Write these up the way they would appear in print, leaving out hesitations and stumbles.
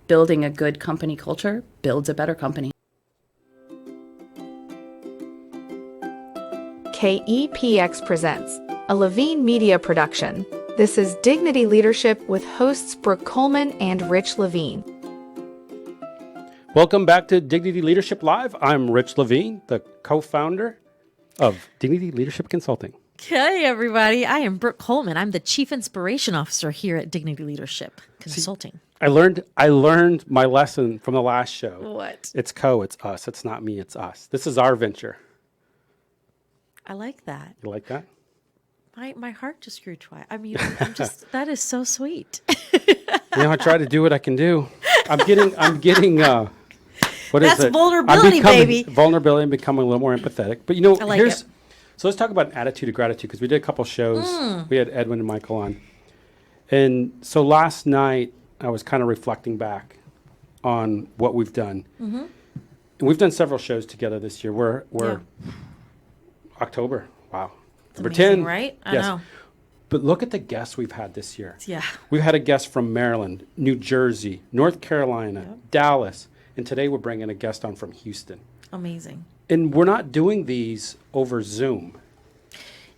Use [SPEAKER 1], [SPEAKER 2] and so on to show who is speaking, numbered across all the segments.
[SPEAKER 1] building a good company culture builds a better company.
[SPEAKER 2] KEPX presents a Levine Media production. This is Dignity Leadership with hosts Brooke Coleman and Rich Levine.
[SPEAKER 3] Welcome back to Dignity Leadership Live. I'm Rich Levine, the co-founder of Dignity Leadership Consulting.
[SPEAKER 4] Hey, everybody. I am Brooke Coleman. I'm the Chief Inspiration Officer here at Dignity Leadership Consulting.
[SPEAKER 3] I learned my lesson from the last show.
[SPEAKER 4] What?
[SPEAKER 3] It's us. It's not me, it's us. This is our venture.
[SPEAKER 4] I like that.
[SPEAKER 3] You like that?
[SPEAKER 4] My heart just grew twice. I mean, I'm just, that is so sweet.
[SPEAKER 3] I try to do what I can do. I'm getting, what is it?
[SPEAKER 4] That's vulnerability, baby.
[SPEAKER 3] Vulnerability and becoming a little more empathetic. But
[SPEAKER 4] I like it.
[SPEAKER 3] So let's talk about an attitude of gratitude, because we did a couple shows. We had Edwin and Michael on. And so last night, I was kind of reflecting back on what we've done. Mm-hmm. And we've done several shows together this year. We're October. Wow.
[SPEAKER 4] It's
[SPEAKER 3] Number
[SPEAKER 4] amazing,
[SPEAKER 3] 10.
[SPEAKER 4] right? I
[SPEAKER 3] Yes.
[SPEAKER 4] know.
[SPEAKER 3] But look at the guests we've had this year.
[SPEAKER 4] Yeah.
[SPEAKER 3] We've had a guest from Maryland, New Jersey, North Carolina, Dallas, and today we're bringing a guest on from Houston.
[SPEAKER 4] Amazing.
[SPEAKER 3] And we're not doing these over Zoom.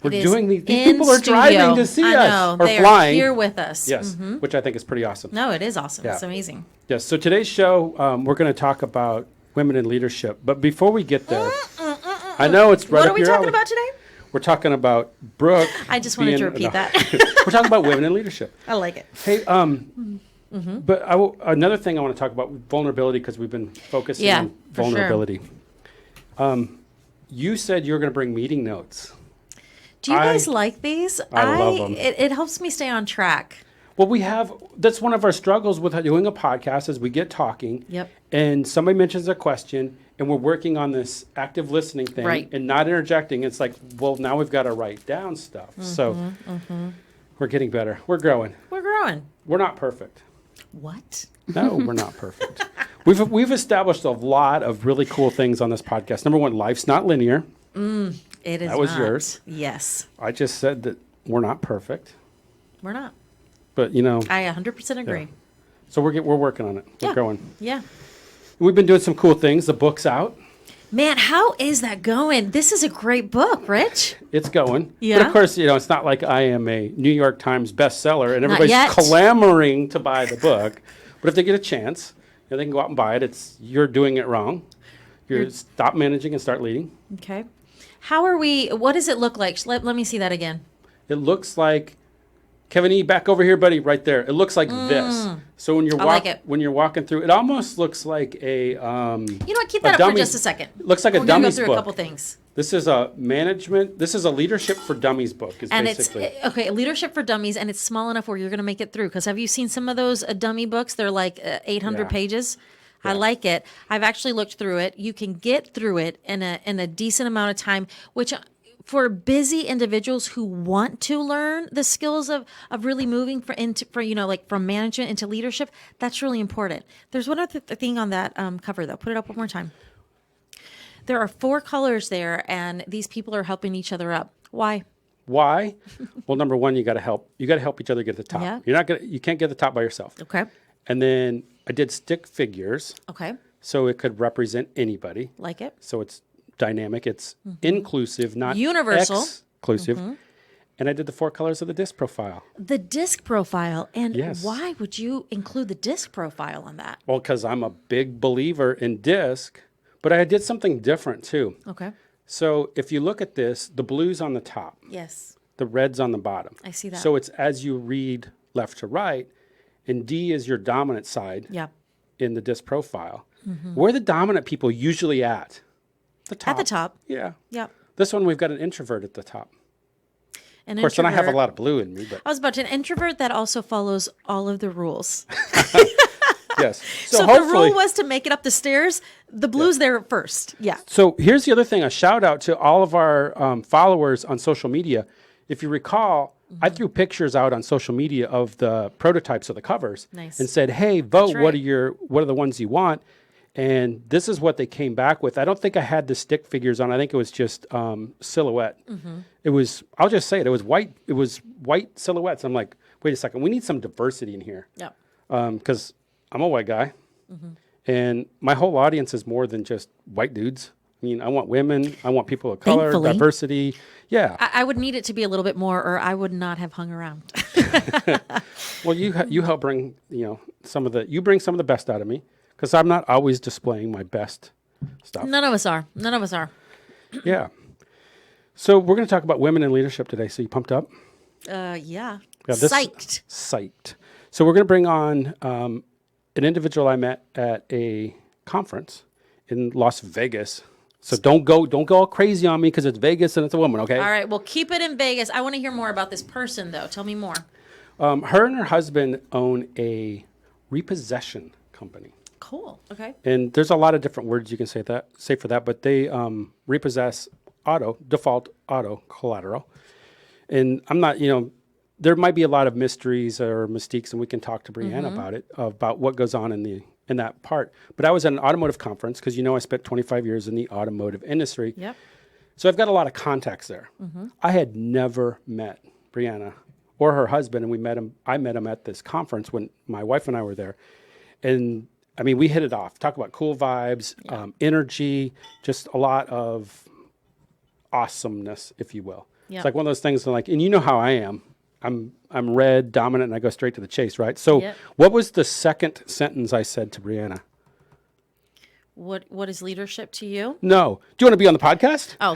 [SPEAKER 3] We're
[SPEAKER 4] It is
[SPEAKER 3] doing these
[SPEAKER 4] in
[SPEAKER 3] people are
[SPEAKER 4] studio.
[SPEAKER 3] driving to see
[SPEAKER 4] I know.
[SPEAKER 3] us or
[SPEAKER 4] They
[SPEAKER 3] flying.
[SPEAKER 4] are here with us.
[SPEAKER 3] Yes,
[SPEAKER 4] Mm-hmm.
[SPEAKER 3] which I think is pretty awesome.
[SPEAKER 4] No, it is awesome.
[SPEAKER 3] Yeah.
[SPEAKER 4] It's amazing.
[SPEAKER 3] Yes, so today's show, we're going to talk about women in leadership. But before we get there, I know it's right
[SPEAKER 4] What
[SPEAKER 3] up
[SPEAKER 4] are we
[SPEAKER 3] your
[SPEAKER 4] talking
[SPEAKER 3] alley.
[SPEAKER 4] about today?
[SPEAKER 3] We're talking about Brooke.
[SPEAKER 4] I just wanted to repeat that.
[SPEAKER 3] We're talking about women in leadership.
[SPEAKER 4] I like it.
[SPEAKER 3] Hey, but another thing I want to talk about, vulnerability, because we've been focusing on
[SPEAKER 4] for sure.
[SPEAKER 3] vulnerability. You said you were going to bring meeting notes.
[SPEAKER 4] Do you guys like these?
[SPEAKER 3] I love them.
[SPEAKER 4] It helps me stay on track.
[SPEAKER 3] Well, that's one of our struggles with doing a podcast is we get talking.
[SPEAKER 4] Yep.
[SPEAKER 3] And somebody mentions a question and we're working on this active listening thing
[SPEAKER 4] Right.
[SPEAKER 3] and not interjecting. It's like, well, now we've got to write down stuff. So we're getting better. We're growing.
[SPEAKER 4] We're growing.
[SPEAKER 3] We're not perfect.
[SPEAKER 4] What?
[SPEAKER 3] No, we're not perfect. We've established a lot of really cool things on this podcast. Number one, life's not linear.
[SPEAKER 4] It is
[SPEAKER 3] That was
[SPEAKER 4] not.
[SPEAKER 3] yours.
[SPEAKER 4] Yes.
[SPEAKER 3] I just said that we're not perfect,
[SPEAKER 4] We're not.
[SPEAKER 3] but
[SPEAKER 4] I 100% agree.
[SPEAKER 3] so we're working on it. We're growing.
[SPEAKER 4] Yeah.
[SPEAKER 3] We've been doing some cool things. The book's out.
[SPEAKER 4] Man, how is that going? This is a great book, Rich.
[SPEAKER 3] It's going.
[SPEAKER 4] Yeah.
[SPEAKER 3] But of course, it's not like I am a New York Times bestseller and
[SPEAKER 4] Not
[SPEAKER 3] everybody's
[SPEAKER 4] yet.
[SPEAKER 3] clamoring to buy the book. But if they get a chance, they can go out and buy it. You're doing it wrong. You're stop managing and start leading.
[SPEAKER 4] Okay. What does it look like? Let me see that again.
[SPEAKER 3] It looks like, Kevin E., back over here, buddy, right there. It looks like this. So when you're
[SPEAKER 4] I like it.
[SPEAKER 3] when you're walking through, it almost looks like a
[SPEAKER 4] You know what? Keep that up for
[SPEAKER 3] dummy-
[SPEAKER 4] just a second.
[SPEAKER 3] It looks like a
[SPEAKER 4] We're gonna go
[SPEAKER 3] dummies
[SPEAKER 4] through
[SPEAKER 3] book.
[SPEAKER 4] a couple things.
[SPEAKER 3] This is a leadership for dummies book.
[SPEAKER 4] And
[SPEAKER 3] Basically.
[SPEAKER 4] it's okay, Leadership for Dummies, and it's small enough where you're going to make it through. Because have you seen some of those dummy books? They're like 800
[SPEAKER 3] Yeah.
[SPEAKER 4] pages. I like it. I've actually looked through it. You can get through it in a decent amount of time, which for busy individuals who want to learn the skills of really moving from management into leadership, that's really important. There's one other thing on that cover though. Put it up one more time. There are 4 colors there, and these people are helping each other up. Why?
[SPEAKER 3] Why? Well, number one, you got to help. You got to help each other get to the top.
[SPEAKER 4] Yeah.
[SPEAKER 3] You can't get to the top by yourself.
[SPEAKER 4] Okay.
[SPEAKER 3] And then I did stick figures,
[SPEAKER 4] Okay.
[SPEAKER 3] so it could represent anybody.
[SPEAKER 4] Like it.
[SPEAKER 3] So it's dynamic. It's inclusive, not
[SPEAKER 4] Universal.
[SPEAKER 3] exclusive. And I did the 4 colors of the disc profile.
[SPEAKER 4] The disc profile. And
[SPEAKER 3] Yes.
[SPEAKER 4] why would you include the disc profile on that?
[SPEAKER 3] Well, because I'm a big believer in disc, but I did something different too.
[SPEAKER 4] Okay.
[SPEAKER 3] So if you look at this, the blue's on the top,
[SPEAKER 4] Yes.
[SPEAKER 3] the red's on the bottom.
[SPEAKER 4] I see that.
[SPEAKER 3] So it's as you read left to right, and D is your dominant side
[SPEAKER 4] Yeah.
[SPEAKER 3] in the disc profile. Where are the dominant people usually at? The top.
[SPEAKER 4] At the top.
[SPEAKER 3] Yeah.
[SPEAKER 4] Yeah.
[SPEAKER 3] This one, we've got an introvert at the top.
[SPEAKER 4] An
[SPEAKER 3] Of course, then I have a
[SPEAKER 4] introvert-
[SPEAKER 3] lot of blue in me, but
[SPEAKER 4] I was about to an introvert that also follows all of the rules.
[SPEAKER 3] yes.
[SPEAKER 4] So if the rule was to make it up the stairs, the blue's there first. Yeah.
[SPEAKER 3] So here's the other thing, a shout out to all of our followers on social media. If you recall, I threw pictures out on social media of the prototypes of the covers
[SPEAKER 4] Nice.
[SPEAKER 3] and said, hey, vote,
[SPEAKER 4] That's
[SPEAKER 3] what
[SPEAKER 4] right.
[SPEAKER 3] are the ones you want? And this is what they came back with. I don't think I had the stick figures on. I think it was just silhouette. It was, I'll just say it, it was white silhouettes. I'm like, wait a second, we need some diversity in here.
[SPEAKER 4] Yeah.
[SPEAKER 3] Because I'm a white guy, and my whole audience is more than just white dudes. I mean, I want women, I want people of color,
[SPEAKER 4] Thankfully.
[SPEAKER 3] diversity. Yeah.
[SPEAKER 4] I would need it to be a little bit more, or I would not have hung around.
[SPEAKER 3] Well, you help bring you bring some of the best out of me because I'm not always displaying my best stuff.
[SPEAKER 4] None of us are. None of us are.
[SPEAKER 3] Yeah. So we're going to talk about women in leadership today. So you pumped up?
[SPEAKER 4] Yeah.
[SPEAKER 3] Yeah, this-
[SPEAKER 4] Psyched.
[SPEAKER 3] Psyched. So we're going to bring on an individual I met at a conference in Las Vegas. So don't go all crazy on me because it's Vegas and it's a woman, okay?
[SPEAKER 4] All right. Well, keep it in Vegas. I want to hear more about this person, though. Tell me more.
[SPEAKER 3] Her and her husband own a repossession company.
[SPEAKER 4] Cool. Okay.
[SPEAKER 3] And there's a lot of different words you can say for that, but they repossess default auto collateral. And I'm not, there might be a lot of mysteries or mystiques, and we can talk to Brianna about it, about what goes on in that part. But I was at an automotive conference because I spent 25 years in the automotive industry.
[SPEAKER 4] Yep.
[SPEAKER 3] So I've got a lot of contacts there. I had never met Brianna or her husband, and I met him at this conference when my wife and I were there. And I mean, we hit it off. Talk about cool vibes, energy, just a lot of awesomeness, if you will.
[SPEAKER 4] Yep.
[SPEAKER 3] It's like one of those things and you know how I am. I'm red, dominant, and I go straight to the chase, right? So what was the second sentence I said to Brianna?
[SPEAKER 4] What is leadership to you?
[SPEAKER 3] No. Do you want to be on the podcast?
[SPEAKER 4] Oh.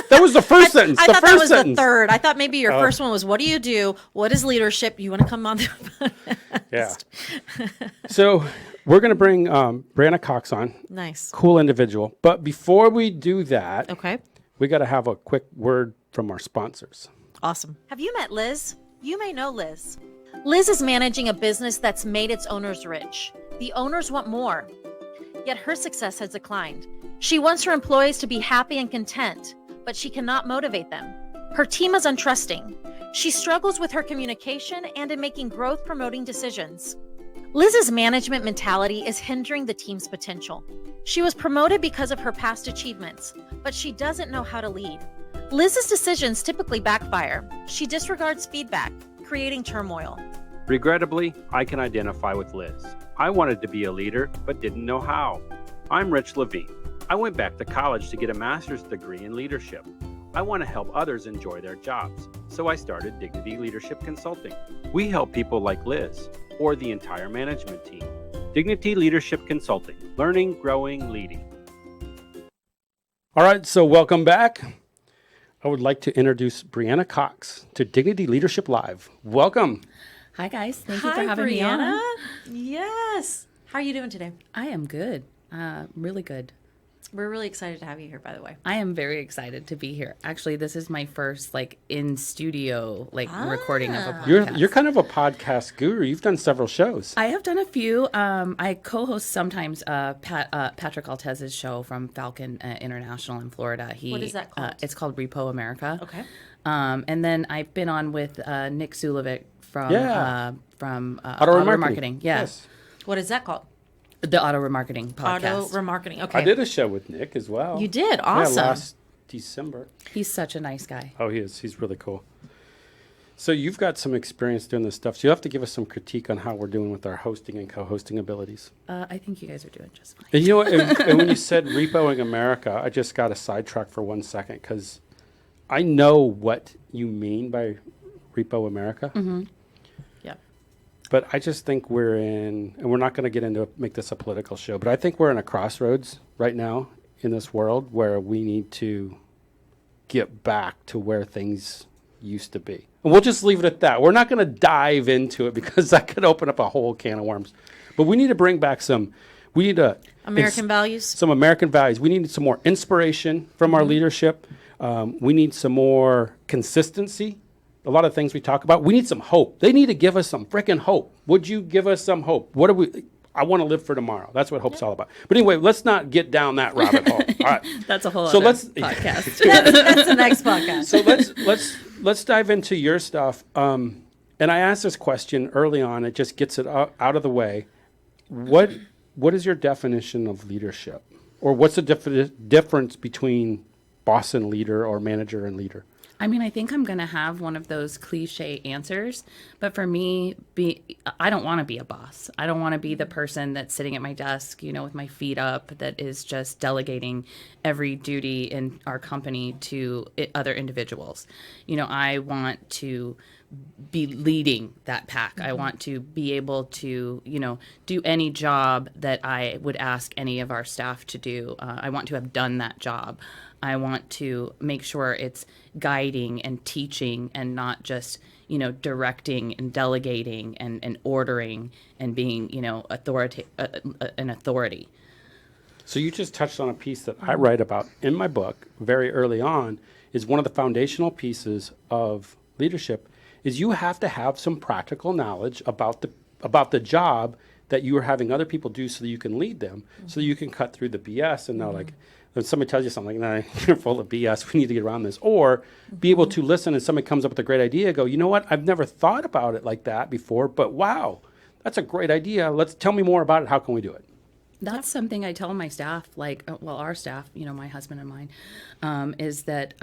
[SPEAKER 3] That was the first sentence.
[SPEAKER 4] I
[SPEAKER 3] the
[SPEAKER 4] thought
[SPEAKER 3] first
[SPEAKER 4] that was
[SPEAKER 3] sentence.
[SPEAKER 4] the third. I thought maybe your first one was, what do you do? What is leadership? You want to come on the
[SPEAKER 3] Yeah. So we're going to bring Brianna Cox on.
[SPEAKER 4] Nice.
[SPEAKER 3] Cool individual. But before we do that,
[SPEAKER 4] Okay.
[SPEAKER 3] we got to have a quick word from our sponsors.
[SPEAKER 4] Awesome. Have you met Liz? You may know Liz. Liz is managing a business that's made its owners rich. The owners want more, yet her success has declined. She wants her employees to be happy and content, but she cannot motivate them. Her team is untrusting. She struggles with her communication and in making growth-promoting decisions. Liz's management mentality is hindering the team's potential. She was promoted because of her past achievements, but she doesn't know how to lead. Liz's decisions typically backfire. She disregards feedback, creating turmoil.
[SPEAKER 5] Regrettably, I can identify with Liz. I wanted to be a leader, but didn't know how. I'm Rich Levine. I went back to college to get a master's degree in leadership. I want to help others enjoy their jobs, so I started Dignity Leadership Consulting. We help people like Liz, or the entire management team. Dignity Leadership Consulting, learning, growing, leading.
[SPEAKER 3] All right, so welcome back. I would like to introduce Brianna Cox to Dignity Leadership Live. Welcome.
[SPEAKER 1] Hi, guys. Thank you for having me on.
[SPEAKER 4] Yes. How are you doing today?
[SPEAKER 1] I am good. Really good.
[SPEAKER 4] We're really excited to have you here, by the way.
[SPEAKER 1] I am very excited to be here. Actually, this is my first in studio recording of a podcast.
[SPEAKER 3] You're kind of a podcast guru. You've done several shows.
[SPEAKER 1] I have done a few. I co-host sometimes Patrick Altez's show from Falcon International in Florida.
[SPEAKER 4] What is that called?
[SPEAKER 1] It's called Repo America.
[SPEAKER 4] Okay.
[SPEAKER 1] And then I've been on with Nick Zulovic from
[SPEAKER 3] Auto
[SPEAKER 1] Remarketing. Yeah.
[SPEAKER 3] Yes.
[SPEAKER 4] What is that called?
[SPEAKER 1] The Auto Remarketing podcast.
[SPEAKER 4] Auto Remarketing. Okay.
[SPEAKER 3] I did a show with Nick as well.
[SPEAKER 4] You did? Awesome.
[SPEAKER 3] Yeah, last December.
[SPEAKER 1] He's such a nice guy.
[SPEAKER 3] Oh, he is. He's really cool. So you've got some experience doing this stuff. So you'll have to give us some critique on how we're doing with our hosting and co-hosting abilities.
[SPEAKER 1] I think you guys are doing just fine.
[SPEAKER 3] And you know what? and when you said repoing America, I just got a sidetrack for 1 second because I know what you mean by Repo America.
[SPEAKER 1] Mm-hmm. Yeah.
[SPEAKER 3] But I just think and we're not going to make this a political show, but I think we're in a crossroads right now in this world where we need to get back to where things used to be. And we'll just leave it at that. We're not going to dive into it because that could open up a whole can of worms. But we need to bring back
[SPEAKER 4] American values.
[SPEAKER 3] Some American values. We need some more inspiration from our leadership. We need some more consistency. A lot of things we talk about. We need some hope. They need to give us some freaking hope. Would you give us some hope? I want to live for tomorrow. That's what hope's all about. But anyway, let's not get down that rabbit hole. All right.
[SPEAKER 1] That's a whole
[SPEAKER 3] So
[SPEAKER 1] other
[SPEAKER 3] let's-
[SPEAKER 1] podcast.
[SPEAKER 4] That's the next podcast.
[SPEAKER 3] So let's dive into your stuff. And I asked this question early on. It just gets it out of the way. What is your definition of leadership? Or what's the difference between boss and leader or manager and leader?
[SPEAKER 1] I mean, I think I'm going to have one of those cliche answers, but for me, I don't want to be a boss. I don't want to be the person that's sitting at my desk, with my feet up, that is just delegating every duty in our company to other individuals. I want to be leading that pack. I want to be able to, do any job that I would ask any of our staff to do. I want to have done that job. I want to make sure it's guiding and teaching and not just, directing and delegating and ordering and being, an authority.
[SPEAKER 3] So you just touched on a piece that I write about in my book very early on, is one of the foundational pieces of leadership is you have to have some practical knowledge about the job that you are having other people do so that you can lead them, so that you can cut through the BS and know, like, when somebody tells you something, like, nah, you're full of BS, we need to get around this. Or be able to listen and somebody comes up with a great idea, go, you know what, I've never thought about it like that before, but wow, that's a great idea. Tell me more about it. How can we do it?
[SPEAKER 1] That's something I tell my staff, our staff, my husband and mine, is that,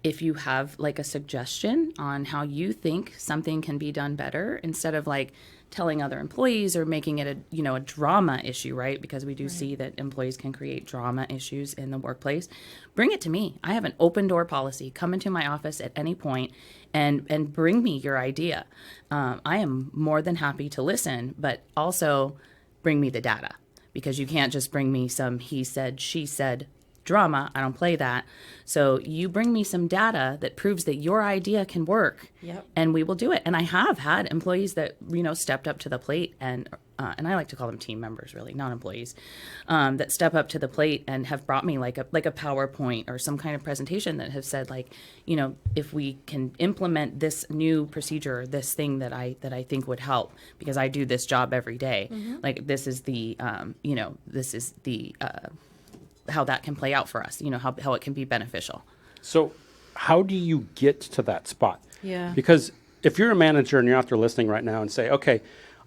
[SPEAKER 1] if you have like a suggestion on how you think something can be done better, instead of like telling other employees or making it a drama issue, right? Because we do see that employees can create drama issues in the workplace. Bring it to me. I have an open door policy. Come into my office at any point and bring me your idea. I am more than happy to listen, but also bring me the data, because you can't just bring me some he said, she said drama. I don't play that. So you bring me some data that proves that your idea can work, and we will do it. And I have had employees that, stepped up to the plate, and I like to call them team members, really, not employees, that step up to the plate and have brought me like a PowerPoint or some kind of presentation that have said, like, if we can implement this new procedure, this thing that I think would help, because I do this job every day. Like, this is the, how that can play out for us, how it can be beneficial.
[SPEAKER 3] So how do you get to that spot?
[SPEAKER 4] Yeah.
[SPEAKER 3] Because if you're a manager and you're out there listening right now and say, okay,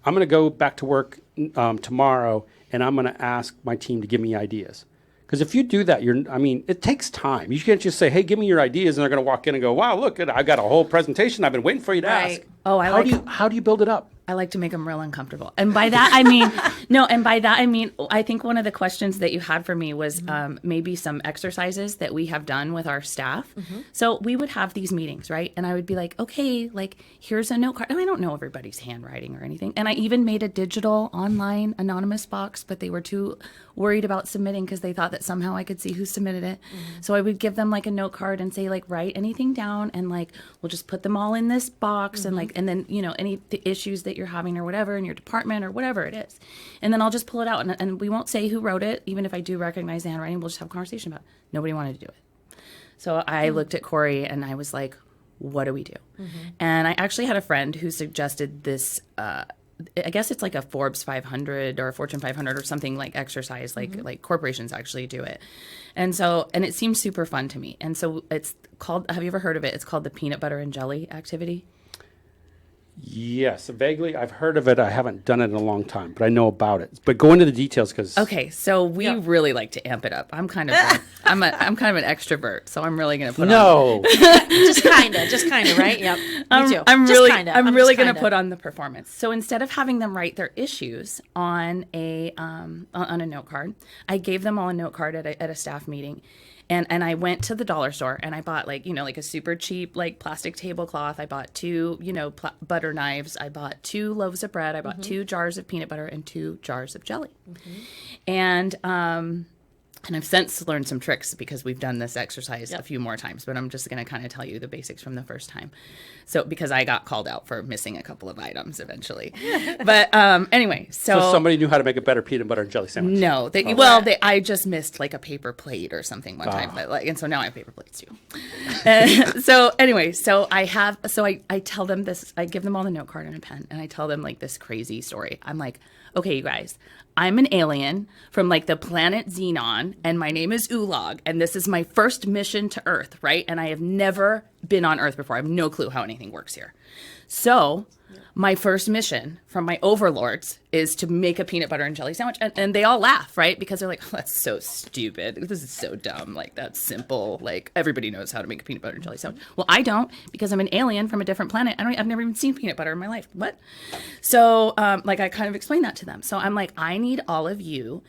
[SPEAKER 3] I'm going to go back to work tomorrow and I'm going to ask my team to give me ideas. Because if you do that, it takes time. You can't just say, hey, give me your ideas, and they're going to walk in and go, wow, look, I got a whole presentation I've been waiting for you to ask.
[SPEAKER 1] Oh,
[SPEAKER 3] how do you build it up?
[SPEAKER 1] I like to make them real uncomfortable. And by that, I mean, I think one of the questions that you had for me was maybe some exercises that we have done with our staff. So we would have these meetings, right? And I would be like, okay, like, here's a note card. And I don't know everybody's handwriting or anything. And I even made a digital online anonymous box, but they were too worried about submitting because they thought that somehow I could see who submitted it. So I would give them like a note card and say, like, write anything down, and like, we'll just put them all in this box, and like, and then, any issues that you're having or whatever in your department or whatever it is. And then I'll just pull it out, and we won't say who wrote it. Even if I do recognize the handwriting, we'll just have a conversation about it. Nobody wanted to do it. So I looked at Corey and I was like, what do we do? And I actually had a friend who suggested this, I guess it's like a Forbes 500 or a Fortune 500 or something, like exercise, like corporations actually do it. And so, and it seems super fun to me. And so it's called, have you ever heard of it? It's called the peanut butter and jelly activity.
[SPEAKER 3] Yes, vaguely. I've heard of it. I haven't done it in a long time, but I know about it. But go into the details, because
[SPEAKER 1] okay, so we really like to amp it up. I'm kind of I'm kind of an extrovert, so I'm really going to put on.
[SPEAKER 4] just kind of, right? Yep. Me too.
[SPEAKER 1] I'm really going to put on the performance. So instead of having them write their issues on a note card, I gave them all a note card at a staff meeting. And I went to the dollar store and I bought like a super cheap like plastic tablecloth. I bought 2, butter knives. I bought 2 loaves of bread. I bought 2 jars of peanut butter and 2 jars of jelly. And I've since learned some tricks because we've done this exercise a few more times, but I'm just going to kind of tell you the basics from the first time. So, because I got called out for missing a couple of items eventually. But anyway, so
[SPEAKER 3] somebody knew how to make a better peanut butter and jelly sandwich.
[SPEAKER 1] No, I just missed like a paper plate or something one time. And so now I have paper plates too. So anyway, I tell them this, I give them all the note card and a pen, and I tell them like this crazy story. I'm like, okay, you guys, I'm an alien from like the planet Xenon, and my name is Ulog, and this is my first mission to Earth, right? And I have never been on Earth before. I have no clue how anything works here. So My first mission from my overlords is to make a peanut butter and jelly sandwich. And they all laugh, right? Because they're like, oh, that's so stupid. This is so dumb. Like, that's simple. Like, everybody knows how to make a peanut butter and jelly sandwich. Well, I don't, because I'm an alien from a different planet. I've never even seen peanut butter in my life. What? So, like, I kind of explained that to them. So I'm like, I need all of you.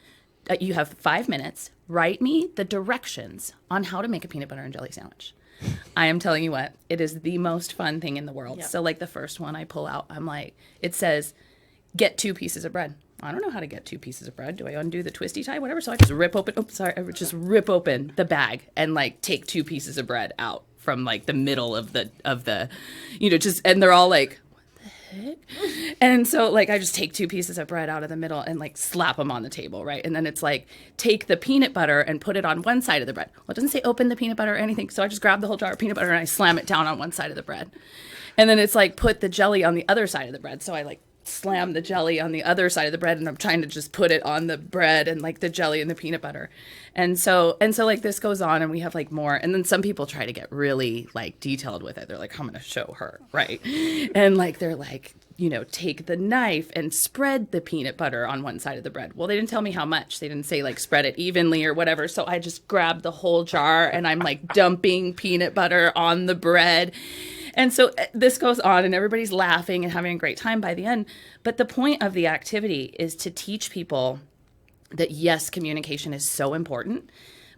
[SPEAKER 1] You have 5 minutes. Write me the directions on how to make a peanut butter and jelly sandwich. I am telling you what, it is the most fun thing in the world. Yep. So like the first one I pull out, I'm like, it says, get 2 pieces of bread. I don't know how to get 2 pieces of bread. Do I undo the twisty tie? Whatever. So I just rip open. I would just rip open the bag and like take 2 pieces of bread out from like the middle of the, and they're all like, heck? And so like I just take 2 pieces of bread out of the middle and like slap them on the table, right? And then it's like take the peanut butter and put it on one side of the bread. Well, it doesn't say open the peanut butter or anything, so I just grab the whole jar of peanut butter and I slam it down on one side of the bread. And then it's like put the jelly on the other side of the bread. So I like slam the jelly on the other side of the bread and I'm trying to just put it on the bread and like the jelly and the peanut butter. And so like this goes on and we have like more. And then some people try to get really like detailed with it. They're like, I'm going to show her. Right. And like, they're like, take the knife and spread the peanut butter on one side of the bread. Well, they didn't tell me how much. They didn't say like spread it evenly or whatever. So I just grabbed the whole jar and I'm like dumping peanut butter on the bread. And so this goes on and everybody's laughing and having a great time by the end. But the point of the activity is to teach people that, yes, communication is so important,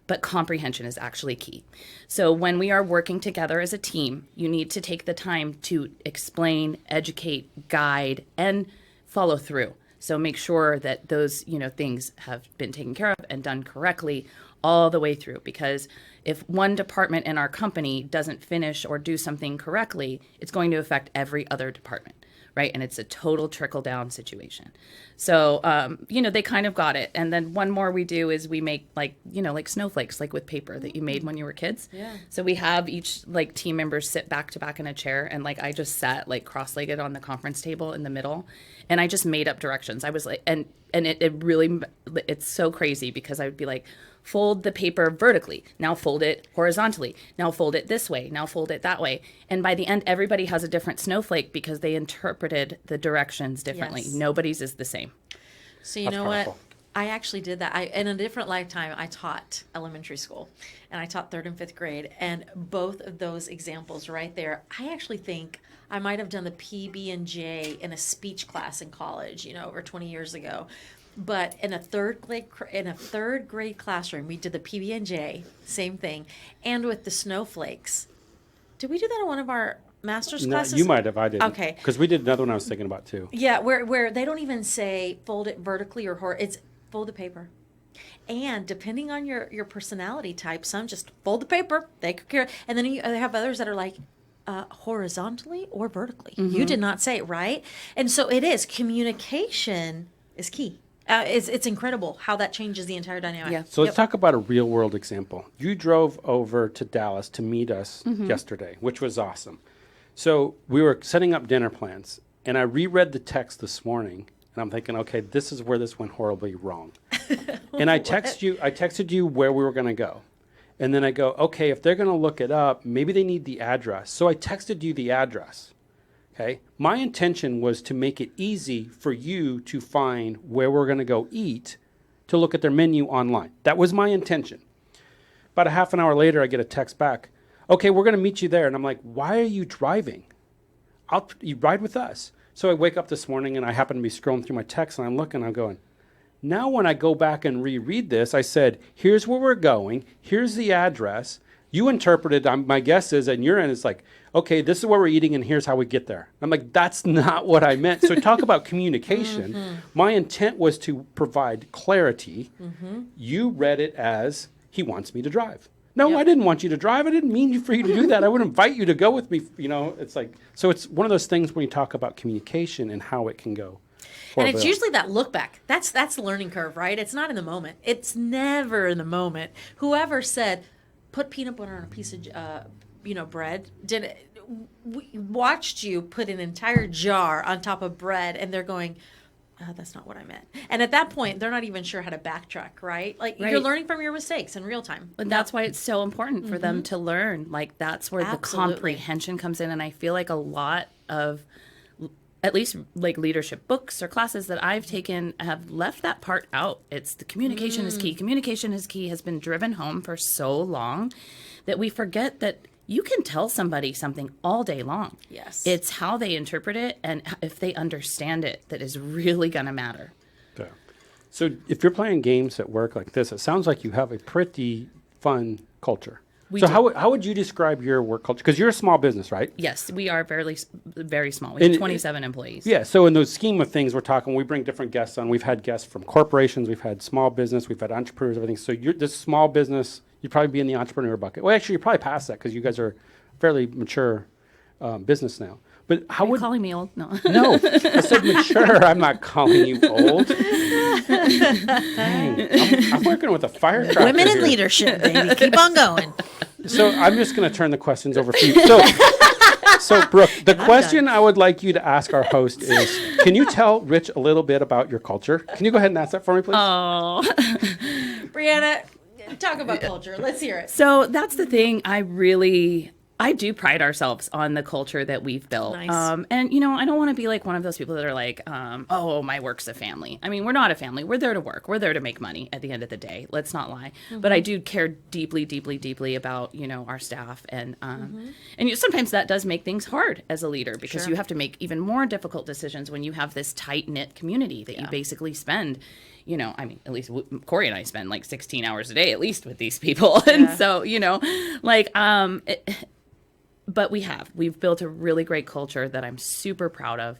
[SPEAKER 1] but comprehension is actually key. So when we are working together as a team, you need to take the time to explain, educate, guide, and follow through. So make sure that those, things have been taken care of and done correctly all the way through. Because if one department in our company doesn't finish or do something correctly, it's going to affect every other department, right? And it's a total trickle-down situation. So, they kind of got it. And then one more we do is we make like snowflakes, like with paper that you made when you were kids. Yeah. So we have each like team members sit back to back in a chair. And like I just sat like cross-legged on the conference table in the middle. And I just made up directions. I was like, and it really, it's so crazy because I would be like, fold the paper vertically. Now fold it horizontally. Now fold it this way. Now fold it that way. And by the end, everybody has a different snowflake because they interpreted the directions differently. Yes. Nobody's is the same.
[SPEAKER 4] So you know what? I actually did that. In a different lifetime, I taught elementary school, and I taught 3rd and 5th grade. And both of those examples right there, I actually think I might have done the PB&J in a speech class in college, over 20 years ago. But in a third grade classroom, we did the PB&J, same thing, and with the snowflakes. Did we do that in one of our master's classes?
[SPEAKER 3] No, you might have. I didn't.
[SPEAKER 4] Okay.
[SPEAKER 3] Because we did another one I was thinking about too.
[SPEAKER 4] Yeah, where they don't even say fold it vertically or it's fold the paper. And depending on your personality type, some just fold the paper, they could care. And then you have others that are like, horizontally or vertically. Mm-hmm. You did not say it right. And so it is. Communication is key. It's incredible how that changes the entire dynamic.
[SPEAKER 3] Yeah. So let's talk about a real world example. You drove over to Dallas to meet us yesterday, which was awesome. So we were setting up dinner plans, and I reread the text this morning, and I'm thinking, okay, this is where this went horribly wrong. And I texted you where we were going to go. And then I go, okay, if they're going to look it up, maybe they need the address. So I texted you the address. Okay. My intention was to make it easy for you to find where we're going to go eat, to look at their menu online. That was my intention. About a half an hour later, I get a text back. Okay, we're going to meet you there. And I'm like, why are you driving? You ride with us. So I wake up this morning and I happen to be scrolling through my text and I'm looking, I'm going, now when I go back and reread this, I said, here's where we're going. Here's the address. You interpreted, my guess is, and your end is like, okay, this is where we're eating and here's how we get there. I'm like, that's not what I meant. So talk about communication. My intent was to provide clarity. You read it as, he wants me to drive. No, I didn't want you to drive. I didn't mean for you to do that. I would invite you to go with me. It's like, so it's one of those things when you talk about communication and how it can go.
[SPEAKER 4] And it's usually that look back. That's the learning curve, right? It's not in the moment. It's never in the moment. Whoever said, put peanut butter on a piece of, bread, we watched you put an entire jar on top of bread, and they're going, oh, that's not what I meant. And at that point, they're not even sure how to backtrack, right? Like, you're learning from your mistakes in real time.
[SPEAKER 1] And that's why it's so important for them to learn. Like, that's where the comprehension comes in. And I feel like a lot of at least like leadership books or classes that I've taken have left that part out. It's the communication is key. Communication is key has been driven home for so long that we forget that you can tell somebody something all day long.
[SPEAKER 4] Yes.
[SPEAKER 1] It's how they interpret it and if they understand it that is really going to matter.
[SPEAKER 3] Okay. So if you're playing games at work like this, it sounds like you have a pretty fun culture. So how would you describe your work culture? Because you're a small business, right?
[SPEAKER 1] Yes, we are very small. We have 27 employees.
[SPEAKER 3] Yeah. So in the scheme of things, we're talking, we bring different guests on. We've had guests from corporations. We've had small business. We've had entrepreneurs, everything. So you're this small business, you'd probably be in the entrepreneur bucket. Well, actually, you're probably past that because you guys are fairly mature business now. But how
[SPEAKER 1] Are you
[SPEAKER 3] would
[SPEAKER 1] calling me old? No.
[SPEAKER 3] No, I said mature. I'm not calling you old. Dang, I'm working with a firecracker
[SPEAKER 4] Women in
[SPEAKER 3] here.
[SPEAKER 4] leadership, baby. Keep on going.
[SPEAKER 3] So I'm just going to turn the questions over for you. So Brooke, the question I would like you to ask our host is, can you tell Rich a little bit about your culture? Can you go ahead and ask that for me, please?
[SPEAKER 1] Oh.
[SPEAKER 4] Brianna, talk about culture. Let's hear it.
[SPEAKER 1] So that's the thing. I do pride ourselves on the culture that we've built.
[SPEAKER 4] Nice.
[SPEAKER 1] And, I don't want to be like one of those people that are like, oh, my work's a family. I mean, we're not a family. We're there to work. We're there to make money at the end of the day. Let's not lie. But I do care deeply, deeply, deeply about, our staff. And sometimes that does make things hard as a leader because you have to make even more difficult decisions when you have this tight-knit community that you basically spend at least Corey and I spend like 16 hours a day at least with these people. And so, but we've built a really great culture that I'm super proud of.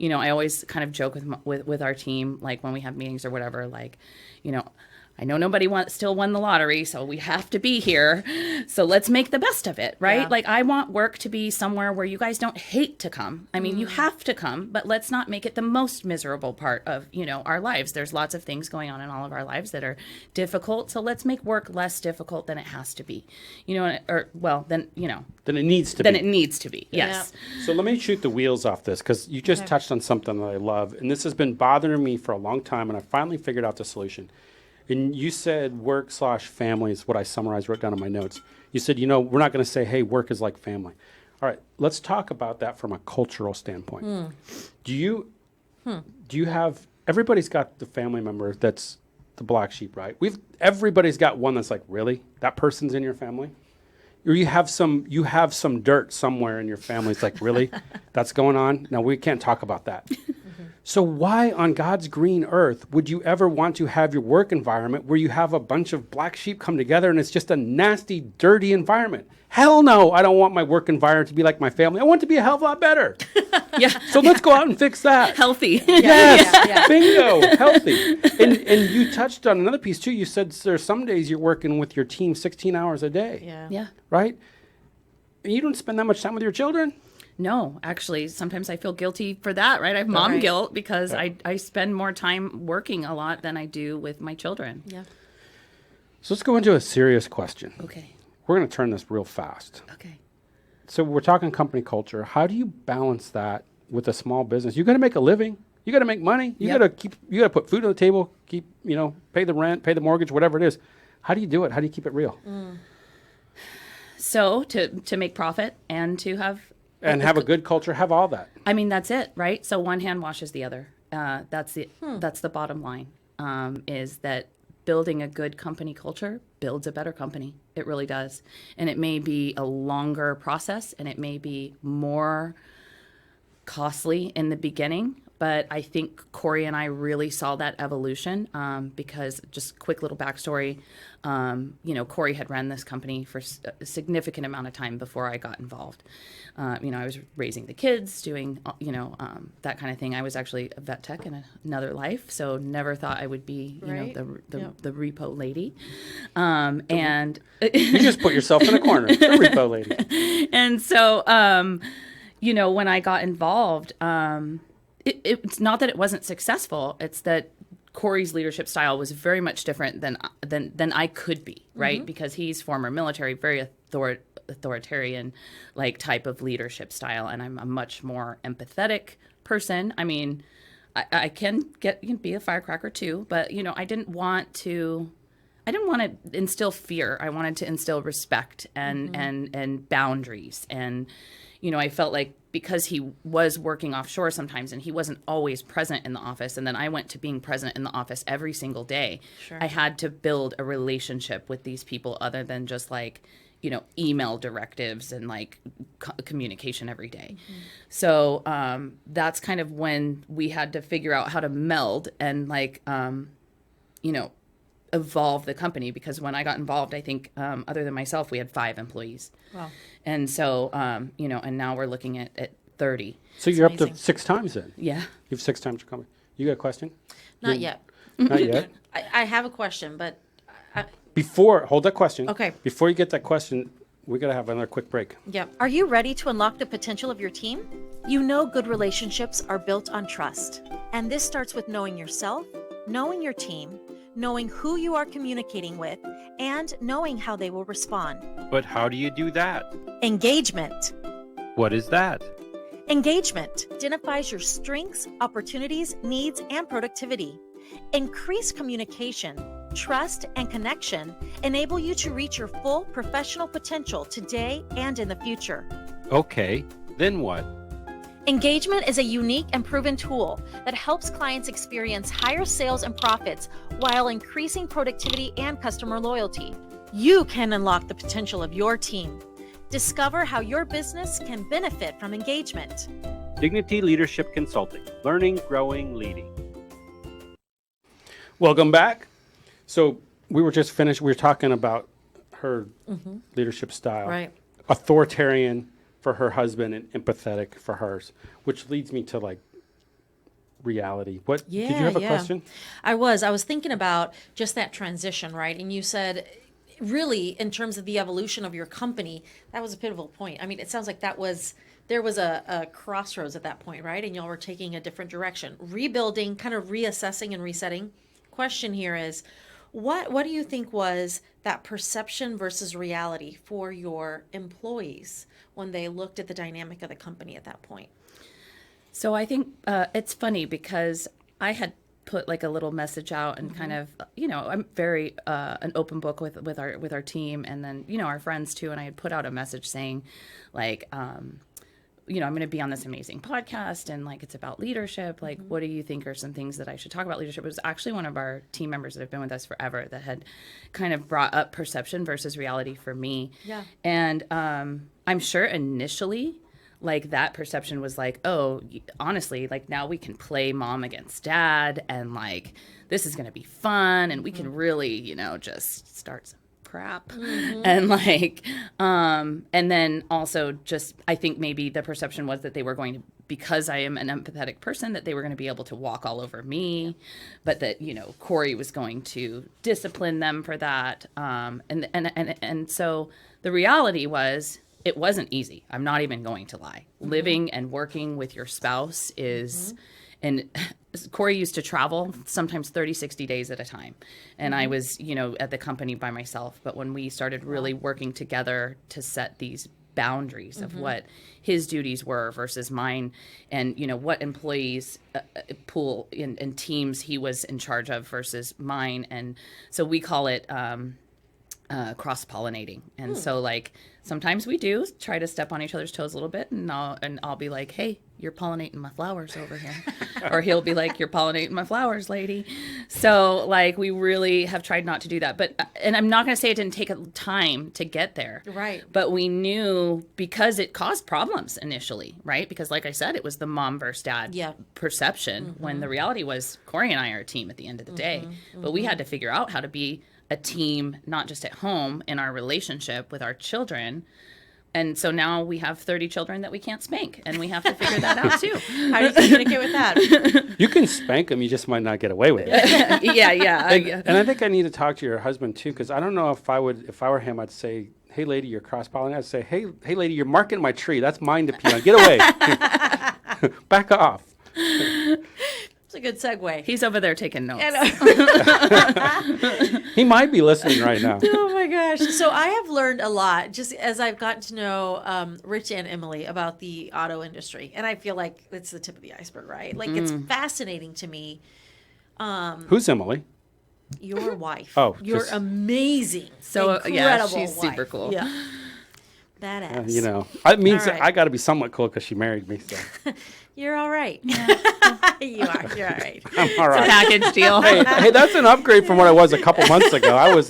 [SPEAKER 1] I always kind of joke with our team, like when we have meetings or whatever, like, I know nobody still won the lottery, so we have to be here. So let's make the best of it, right?
[SPEAKER 4] Yeah.
[SPEAKER 1] Like I want work to be somewhere where you guys don't hate to come. I mean, you have to come, but let's not make it the most miserable part of, our lives. There's lots of things going on in all of our lives that are difficult. So let's make work less difficult than it has to be, than
[SPEAKER 3] it needs to be.
[SPEAKER 1] Than it needs to be. Yes.
[SPEAKER 3] So let me shoot the wheels off this because you just touched on something that I love. And this has been bothering me for a long time, and I finally figured out the solution. And you said work/family is what I summarized, wrote down in my notes. You said, we're not going to say, hey, work is like family. All right, let's talk about that from a cultural standpoint. Do you have, everybody's got the family member that's the black sheep, right? Everybody's got one that's like, really? That person's in your family? Or you have some dirt somewhere in your family. It's like, really? That's going on? No, we can't talk about that. So why on God's green earth would you ever want to have your work environment where you have a bunch of black sheep come together and it's just a nasty, dirty environment? Hell no, I don't want my work environment to be like my family. I want it to be a hell of a lot better.
[SPEAKER 1] Yeah.
[SPEAKER 3] So let's go out and fix that.
[SPEAKER 1] Healthy.
[SPEAKER 3] Yes, bingo, healthy. And you touched on another piece too. You said there's some days you're working with your team 16 hours a day.
[SPEAKER 1] Yeah.
[SPEAKER 3] Right? And you don't spend that much time with your children?
[SPEAKER 1] No, actually, sometimes I feel guilty for that, right? I have mom guilt because I spend more time working a lot than I do with my children.
[SPEAKER 4] Yeah.
[SPEAKER 3] So let's go into a serious question.
[SPEAKER 1] Okay.
[SPEAKER 3] We're going to turn this real fast.
[SPEAKER 1] Okay.
[SPEAKER 3] So we're talking company culture. How do you balance that with a small business? You got to make a living. You got to make money. You got to put food on the table, pay the rent, pay the mortgage, whatever it is. How do you do it? How do you keep it real?
[SPEAKER 1] So to make profit and to have
[SPEAKER 3] a good culture, have all that.
[SPEAKER 1] I mean, that's it, right? So one hand washes the other. That's the bottom line, is that building a good company culture builds a better company. It really does. And it may be a longer process and it may be more costly in the beginning. But I think Corey and I really saw that evolution because just quick little backstory, Corey had run this company for a significant amount of time before I got involved. I was raising the kids, doing, that kind of thing. I was actually a vet tech in another life, so never thought I would be, the repo lady. And
[SPEAKER 3] you just put yourself in a corner, the repo lady.
[SPEAKER 1] And so, when I got involved, it's not that it wasn't successful. It's that Corey's leadership style was very much different than I could be, right? Because he's former military, very authoritarian like type of leadership style, and I'm a much more empathetic person. I mean, I can be a firecracker too, but I didn't want to instill fear. I wanted to instill respect and boundaries, and I felt like because he was working offshore sometimes and he wasn't always present in the office, and then I went to being present in the office every single day.
[SPEAKER 4] Sure.
[SPEAKER 1] I had to build a relationship with these people other than just like, email directives and like communication every day. So that's kind of when we had to figure out how to meld and like, evolve the company, because when I got involved, I think other than myself, we had 5 employees.
[SPEAKER 4] Wow.
[SPEAKER 1] And so, and now we're looking at 30.
[SPEAKER 3] So you're
[SPEAKER 4] amazing.
[SPEAKER 3] up to 6 times then.
[SPEAKER 1] Yeah.
[SPEAKER 3] You have 6 times your company. You got a question?
[SPEAKER 4] Not yet.
[SPEAKER 3] Not yet.
[SPEAKER 4] I have a question, but
[SPEAKER 3] Hold that question.
[SPEAKER 4] Okay.
[SPEAKER 3] Before you get that question, we got to have another quick break.
[SPEAKER 4] yeah. Are you ready to unlock the potential of your team? You know good relationships are built on trust. And this starts with knowing yourself, knowing your team, knowing who you are communicating with, and knowing how they will respond.
[SPEAKER 5] But how do you do that?
[SPEAKER 4] Engagement.
[SPEAKER 5] What is that?
[SPEAKER 4] Engagement identifies your strengths, opportunities, needs, and productivity. Increased communication, trust, and connection enable you to reach your full professional potential today and in the future.
[SPEAKER 5] Okay, then what?
[SPEAKER 4] Engagement is a unique and proven tool that helps clients experience higher sales and profits while increasing productivity and customer loyalty. You can unlock the potential of your team. Discover how your business can benefit from engagement.
[SPEAKER 5] Dignity Leadership Consulting. Learning, growing, leading.
[SPEAKER 3] Welcome back. So we were just finished. We were talking about her leadership style.
[SPEAKER 4] Right.
[SPEAKER 3] Authoritarian for her husband and empathetic for hers, which leads me to like reality. Did you have a question?
[SPEAKER 4] I was thinking about just that transition, right? And you said, really, in terms of the evolution of your company, that was a pivotal point. I mean, it sounds like there was a crossroads at that point, right? And y'all were taking a different direction, rebuilding, kind of reassessing and resetting. Question here is, what do you think was that perception versus reality for your employees when they looked at the dynamic of the company at that point?
[SPEAKER 1] So I think it's funny because I had put like a little message out and kind of, I'm very an open book with our team, and then, our friends too. And I had put out a message saying like, I'm going to be on this amazing podcast and like, it's about leadership. Like, what do you think are some things that I should talk about leadership? It was actually one of our team members that have been with us forever that had kind of brought up perception versus reality for me.
[SPEAKER 4] Yeah.
[SPEAKER 1] And I'm sure initially, like that perception was like, oh, honestly, like now we can play mom against dad and like, this is going to be fun and we can really, just start some crap. And like, and then also just, I think maybe the perception was that they were going to, because I am an empathetic person, that they were going to be able to walk all over me, but that, Corey was going to discipline them for that. And so the reality was, it wasn't easy. I'm not even going to lie. Living and working with your spouse is, and Corey used to travel sometimes 30, 60 days at a time. And I was, at the company by myself. But when we started really working together to set these boundaries of what his duties were versus mine, and, what employees pool and teams he was in charge of versus mine. And so we call it cross-pollinating. And so like sometimes we do try to step on each other's toes a little bit, and I'll be like, hey, you're pollinating my flowers over here. Or he'll be like, you're pollinating my flowers, lady. So like we really have tried not to do that. But, and I'm not going to say it didn't take time to get there.
[SPEAKER 4] Right.
[SPEAKER 1] But we knew, because it caused problems initially, right? Because like I said, it was the mom versus dad perception, when the reality was Corey and I are a team at the end of the day. But we had to figure out how to be a team, not just at home, in our relationship with our children. And so now we have 30 children that we can't spank, and we have to figure that out too.
[SPEAKER 4] How do you communicate with that?
[SPEAKER 3] You can spank them, you just might not get away with it.
[SPEAKER 1] Yeah.
[SPEAKER 3] And I think I need to talk to your husband too, because I don't know if I were him, I'd say, hey lady, you're cross-pollinating. I'd say, hey lady, you're marking my tree. That's mine to pee on. Get away. Back off.
[SPEAKER 4] It's a good segue.
[SPEAKER 1] He's over there taking notes.
[SPEAKER 3] He might be listening right now.
[SPEAKER 4] Oh my gosh. So I have learned a lot just as I've gotten to know Rich and Emily about the auto industry. And I feel like it's the tip of the iceberg, right? Like it's fascinating to me.
[SPEAKER 3] Who's Emily?
[SPEAKER 4] Your wife.
[SPEAKER 3] Oh,
[SPEAKER 4] Your
[SPEAKER 3] just-
[SPEAKER 4] amazing,
[SPEAKER 1] So
[SPEAKER 4] incredible
[SPEAKER 1] yeah, she's
[SPEAKER 4] wife.
[SPEAKER 1] super cool.
[SPEAKER 4] Yeah. Badass.
[SPEAKER 3] You know, it means
[SPEAKER 4] All right.
[SPEAKER 3] I got to be somewhat cool because she married me. So
[SPEAKER 4] You're all right. You are. You're all right.
[SPEAKER 3] I'm all right.
[SPEAKER 1] Package deal.
[SPEAKER 3] Hey, that's an upgrade from what I was a couple months ago. I was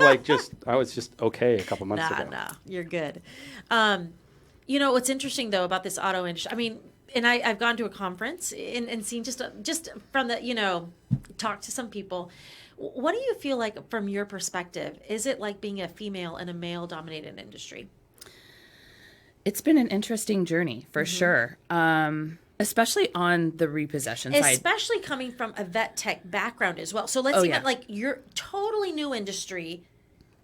[SPEAKER 3] just okay a couple months ago.
[SPEAKER 4] No, you're good. You know, what's interesting though about this auto industry, I mean, and I've gone to a conference and seen just from the, you know, talk to some people. What do you feel like from your perspective? Is it like being a female in a male dominated industry?
[SPEAKER 1] It's been an interesting journey for sure. Especially on the repossession side.
[SPEAKER 4] Especially coming from a vet tech background as well. So let's even like you're totally new industry.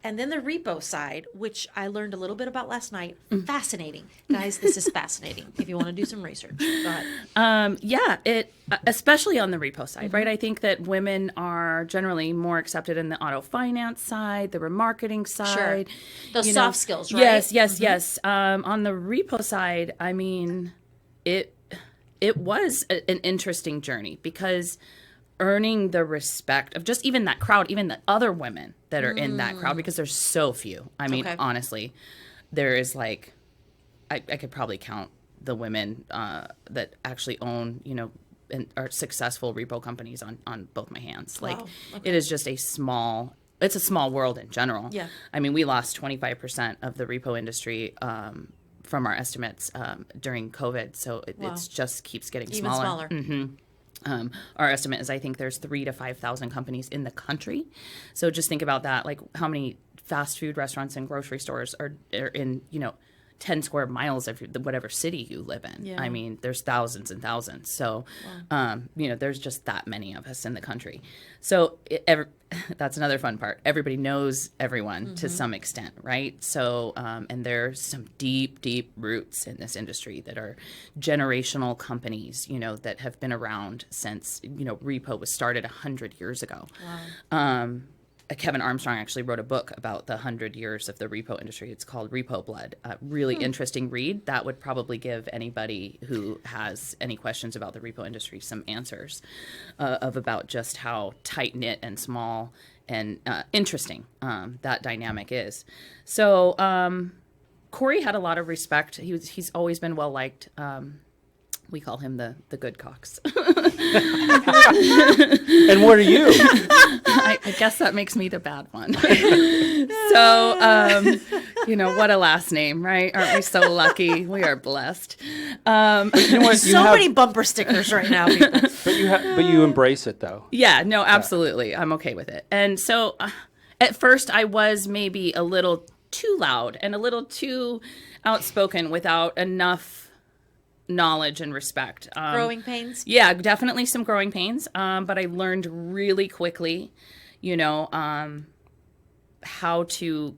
[SPEAKER 4] And then the repo side, which I learned a little bit about last night. Fascinating. Guys, this is fascinating. If you want to do some research, go ahead.
[SPEAKER 1] Especially on the repo side, right? I think that women are generally more accepted in the auto finance side, the remarketing side.
[SPEAKER 4] Those soft skills, right?
[SPEAKER 1] Yes. On the repo side, I mean, it was an interesting journey because earning the respect of just even that crowd, even the other women that are in that crowd, because there's so few. I mean, honestly, there is like, I could probably count the women that actually own, you know, and are successful repo companies on both my hands. Like, it is just it's a small world in general.
[SPEAKER 4] Yeah.
[SPEAKER 1] I mean, we lost 25% of the repo industry from our estimates during COVID. So it's just keeps getting
[SPEAKER 4] Even smaller.
[SPEAKER 1] Our estimate is I think there's 3,000 to 5,000 companies in the country. So just think about that, like how many fast food restaurants and grocery stores are in, you know, 10 square miles of whatever city you live in.
[SPEAKER 4] Yeah.
[SPEAKER 1] I mean, there's thousands and thousands. So, you know, there's just that many of us in the country. So that's another fun part. Everybody knows everyone to some extent, right? So, and there's some deep, deep roots in this industry that are generational companies, you know, that have been around since, you know, repo was started 100 years ago. Wow. Kevin Armstrong actually wrote a book about the 100 years of the repo industry. It's called Repo Blood. Really interesting read. That would probably give anybody who has any questions about the repo industry some answers about just how tight-knit and small and interesting that dynamic is. So Corey had a lot of respect. He's always been well-liked. We call him the good Cox.
[SPEAKER 3] And what are you?
[SPEAKER 1] I guess that makes me the bad one. So, you know, what a last name, right? Aren't we so lucky? We are blessed.
[SPEAKER 3] You know what?
[SPEAKER 4] Many bumper stickers right now, people.
[SPEAKER 3] But you embrace it though.
[SPEAKER 1] Yeah, no, absolutely. I'm okay with it. And so at first I was maybe a little too loud and a little too outspoken without enough knowledge and respect.
[SPEAKER 4] Growing pains?
[SPEAKER 1] Yeah, definitely some growing pains. But I learned really quickly, you know, how to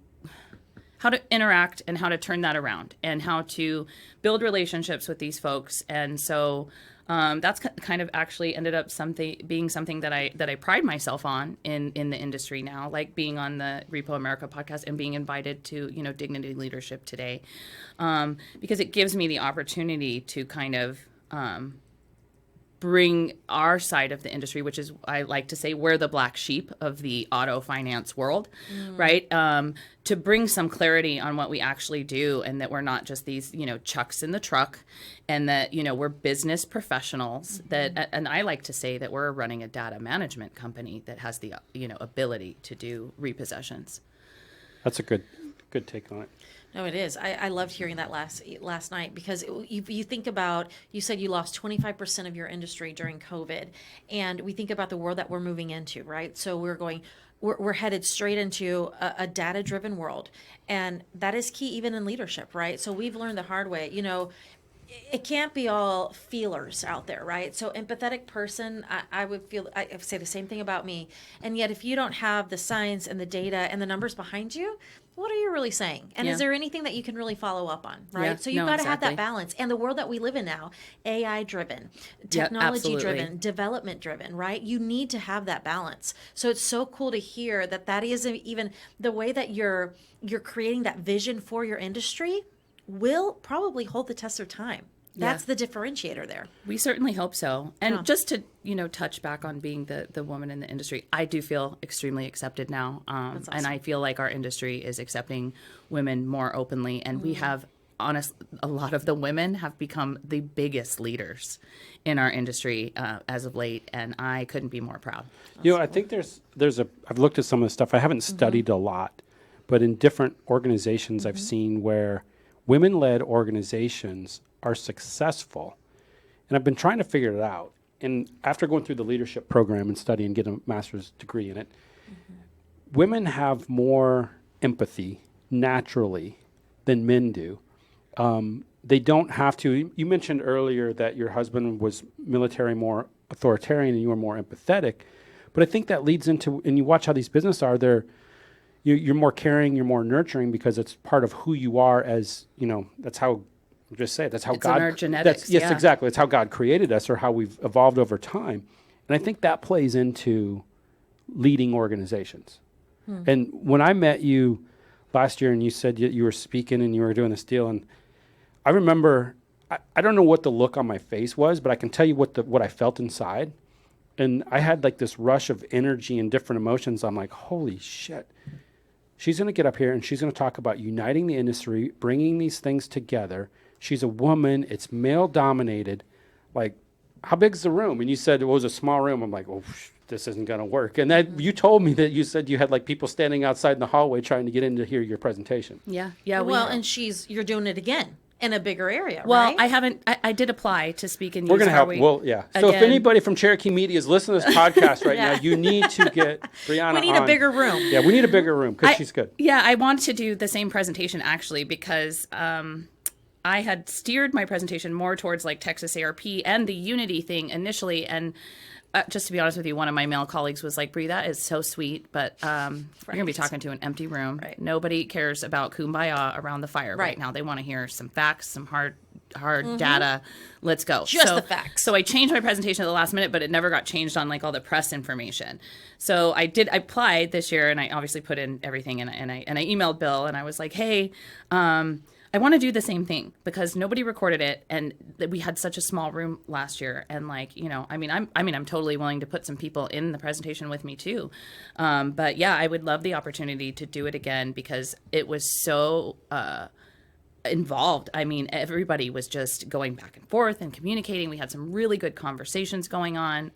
[SPEAKER 1] interact and how to turn that around and how to build relationships with these folks. And so that's kind of actually ended up being something that I pride myself on in the industry now, like being on the Repo America podcast and being invited to, you know, Dignity Leadership today, because it gives me the opportunity to kind of bring our side of the industry, which is, I like to say, we're the black sheep of the auto finance world, right? To bring some clarity on what we actually do and that we're not just these, you know, chucks in the truck and that, you know, we're business professionals that, and I like to say that we're running a data management company that has the, you know, ability to do repossessions.
[SPEAKER 3] That's a good take on it.
[SPEAKER 4] No, it is. I loved hearing that last night because you think about, you said you lost 25% of your industry during COVID, and we think about the world that we're moving into, right? So we're headed straight into a data-driven world, and that is key even in leadership, right? So we've learned the hard way, you know, it can't be all feelers out there, right? So empathetic person, I would say the same thing about me. And yet if you don't have the science and the data and the numbers behind you, what are you really saying? And is there anything that you can really follow up on, right?
[SPEAKER 1] Yeah,
[SPEAKER 4] so you've got to have that balance. And the world that we live in now, AI-driven, technology-driven, development-driven, right? You need to have that balance. So it's so cool to hear that is even the way that you're creating that vision for your industry will probably hold the test of time. That's the differentiator there.
[SPEAKER 1] We certainly hope so. And just to, you know, touch back on being the woman in the industry, I do feel extremely accepted now.
[SPEAKER 4] That's awesome.
[SPEAKER 1] And I feel like our industry is accepting women more openly. And we have a lot of the women have become the biggest leaders in our industry as of late, and I couldn't be more proud.
[SPEAKER 3] I think I've looked at some of the stuff. I haven't studied a lot, but in different organizations I've seen where women-led organizations are successful. And I've been trying to figure it out. And after going through the leadership program and studying, getting a master's degree in it, women have more empathy naturally than men do. They don't have to. You mentioned earlier that your husband was military, more authoritarian, and you were more empathetic. But I think that leads into, and you watch how these businesses are, you're more caring, you're more nurturing because it's part of who you are as, that's how, just say it, that's how
[SPEAKER 1] It's
[SPEAKER 3] God.
[SPEAKER 1] in our genetics.
[SPEAKER 3] Yes,
[SPEAKER 1] yeah.
[SPEAKER 3] exactly. It's how God created us or how we've evolved over time. And I think that plays into leading organizations. And when I met you last year and you said you were speaking and you were doing this deal, and I remember, I don't know what the look on my face was, but I can tell you what I felt inside. And I had like this rush of energy and different emotions. I'm like, holy shit. She's going to get up here and she's going to talk about uniting the industry, bringing these things together. She's a woman. It's male dominated. Like, how big is the room? And you said it was a small room. I'm like, this isn't going to work. And that you told me that you said you had like people standing outside in the hallway trying to get in to hear your presentation.
[SPEAKER 1] Yeah.
[SPEAKER 4] Well, and you're doing it again in a bigger area,
[SPEAKER 1] Well,
[SPEAKER 4] right?
[SPEAKER 1] I haven't. I did apply to speak in.
[SPEAKER 3] We're going to help. So if
[SPEAKER 1] again-
[SPEAKER 3] anybody from Cherokee Media is listening to this podcast right now, you need to get Brianna
[SPEAKER 4] We need
[SPEAKER 3] on.
[SPEAKER 4] a bigger room.
[SPEAKER 3] Yeah, we need a bigger room because she's good.
[SPEAKER 1] Yeah, I want to do the same presentation actually because I had steered my presentation more towards like Texas ARP and the unity thing initially. And just to be honest with you, one of my male colleagues was like, Bri, that is so sweet, but you're going to be talking to an empty room.
[SPEAKER 4] Right.
[SPEAKER 1] Nobody cares about kumbaya around the fire right now. They want to hear some facts, some hard data. Let's go.
[SPEAKER 4] Just the facts.
[SPEAKER 1] So I changed my presentation at the last minute, but it never got changed on like all the press information. So I applied this year and I obviously put in everything and I emailed Bill and I was like, hey, I want to do the same thing because nobody recorded it and we had such a small room last year. And like, I'm totally willing to put some people in the presentation with me too. But yeah, I would love the opportunity to do it again because it was so, involved. I mean, everybody was just going back and forth and communicating. We had some really good conversations going on.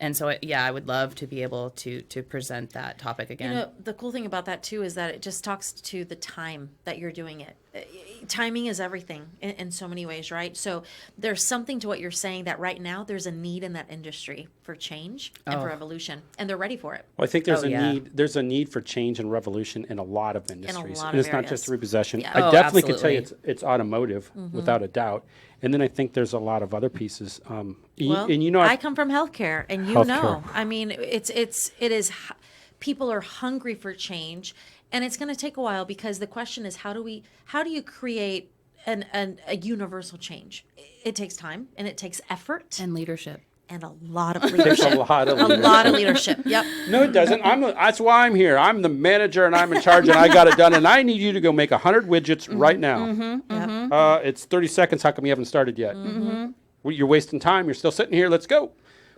[SPEAKER 1] And so, I would love to be able to present that topic again.
[SPEAKER 4] The cool thing about that too is that it just talks to the time that you're doing it. Timing is everything in so many ways, right? So there's something to what you're saying that right now there's a need in that industry for change and for evolution, and they're ready for it.
[SPEAKER 3] Well, I think there's need. There's a need for change and revolution in a lot of industries,
[SPEAKER 4] lot
[SPEAKER 3] and
[SPEAKER 4] of
[SPEAKER 3] it's not
[SPEAKER 4] areas.
[SPEAKER 3] just repossession.
[SPEAKER 4] Yeah.
[SPEAKER 3] I definitely could tell you
[SPEAKER 1] absolutely.
[SPEAKER 3] it's automotive without a doubt, and then I think there's a lot of other pieces.
[SPEAKER 4] Well,
[SPEAKER 3] and
[SPEAKER 4] I come from healthcare, and
[SPEAKER 3] Healthcare.
[SPEAKER 4] know, I mean, it is. People are hungry for change, and it's going to take a while because the question is, how do you create a universal change? It takes time and it takes effort
[SPEAKER 1] And leadership.
[SPEAKER 4] and a lot of
[SPEAKER 3] There's
[SPEAKER 4] leadership.
[SPEAKER 3] a lot of
[SPEAKER 4] A lot of leadership. Yep.
[SPEAKER 3] No, it doesn't. That's why I'm here. I'm the manager and I'm in charge and I got it done. And I need you to go make 100 widgets right now.
[SPEAKER 4] Yep.
[SPEAKER 3] It's 30 seconds. How come you haven't started yet? Well, you're wasting time. You're still sitting here. Let's go.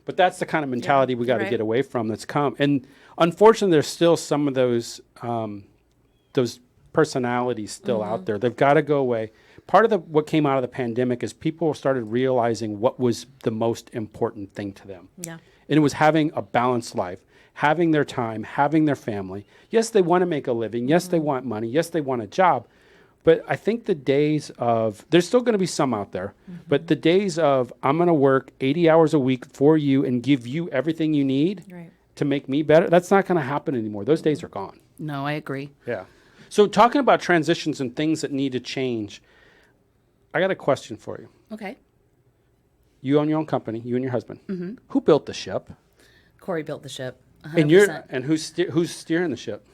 [SPEAKER 3] But that's the kind of mentality we got to
[SPEAKER 4] Right.
[SPEAKER 3] get away from that's come. And unfortunately, there's still some of those personalities still out there. They've got to go away. Part of what came out of the pandemic is people started realizing what was the most important thing to them.
[SPEAKER 4] Yeah.
[SPEAKER 3] And it was having a balanced life, having their time, having their family. Yes, they want to make a living. Yes, they want money. Yes, they want a job. But I think the days of, there's still going to be some out there, but the days of, I'm going to work 80 hours a week for you and give you everything you need
[SPEAKER 4] Right.
[SPEAKER 3] to make me better, that's not going to happen anymore. Those days are gone.
[SPEAKER 1] No, I agree.
[SPEAKER 3] Yeah. So talking about transitions and things that need to change, I got a question for you.
[SPEAKER 1] Okay.
[SPEAKER 3] You own your own company, you and your husband. Who built the ship?
[SPEAKER 1] Corey built the ship. 100%.
[SPEAKER 3] And who's steering the ship?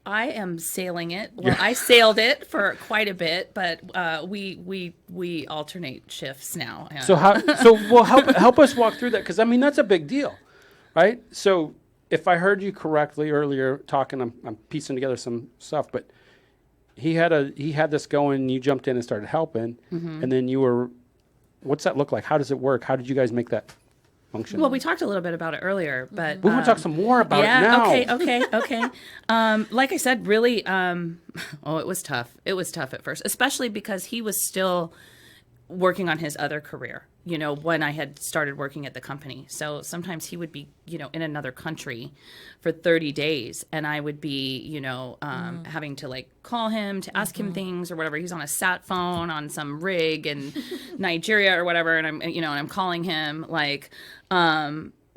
[SPEAKER 1] I am sailing it. Well, I sailed it for quite a bit, but we alternate shifts now.
[SPEAKER 3] So help us walk through that, because I mean that's a big deal, right? So if I heard you correctly earlier talking, I'm piecing together some stuff, but he had this going. You jumped in and started helping, and then you were. What's that look like? How does it work? How did you guys make that function.
[SPEAKER 1] Well, we talked a little bit about it earlier, but
[SPEAKER 3] we want to talk some more about it now.
[SPEAKER 1] Okay. Like I said, really, it was tough. It was tough at first, especially because he was still working on his other career, when I had started working at the company. So sometimes he would be, in another country for 30 days and I would be, having to like call him to ask him things or whatever. He's on a sat phone on some rig in Nigeria or whatever. And I'm calling him like,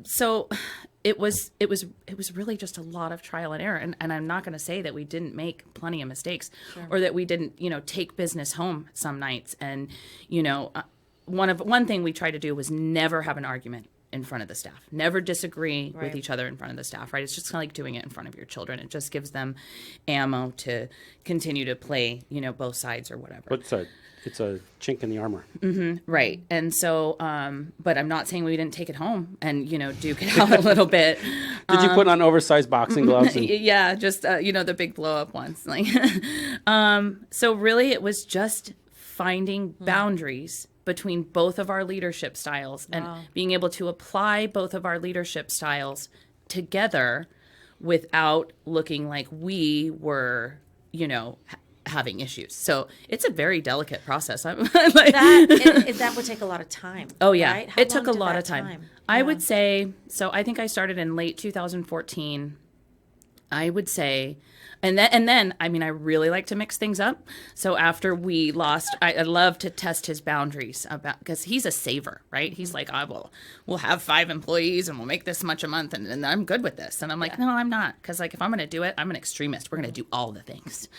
[SPEAKER 1] so it was really just a lot of trial and error. And I'm not going to say that we didn't make plenty of mistakes or that we didn't, take business home some nights. And, one thing we tried to do was never have an argument in front of the staff, never disagree with each other in front of the staff, right? It's just kind of like doing it in front of your children. It just gives them ammo to continue to play, both sides or whatever.
[SPEAKER 3] But it's a chink in the armor.
[SPEAKER 1] Right. And so, but I'm not saying we didn't take it home and, duke it out a little bit.
[SPEAKER 3] Did you put on oversized boxing gloves?
[SPEAKER 1] Yeah, just, the big blow up ones. Like, so really it was just finding boundaries between both of our leadership styles and being able to apply both of our leadership styles together without looking like we were, having issues. So it's a very delicate process.
[SPEAKER 4] That would take a lot of time.
[SPEAKER 1] Oh, yeah.
[SPEAKER 4] Right?
[SPEAKER 1] It took a lot of time. I would say, so I think I started in late 2014. I would say, and then, I really like to mix things up. So after we lost, I love to test his boundaries because he's a saver, right? He's like, we'll have 5 employees and we'll make this much a month and I'm good with this. And I'm like, no, I'm not. Because like, if I'm going to do it, I'm an extremist. We're going to do all the things.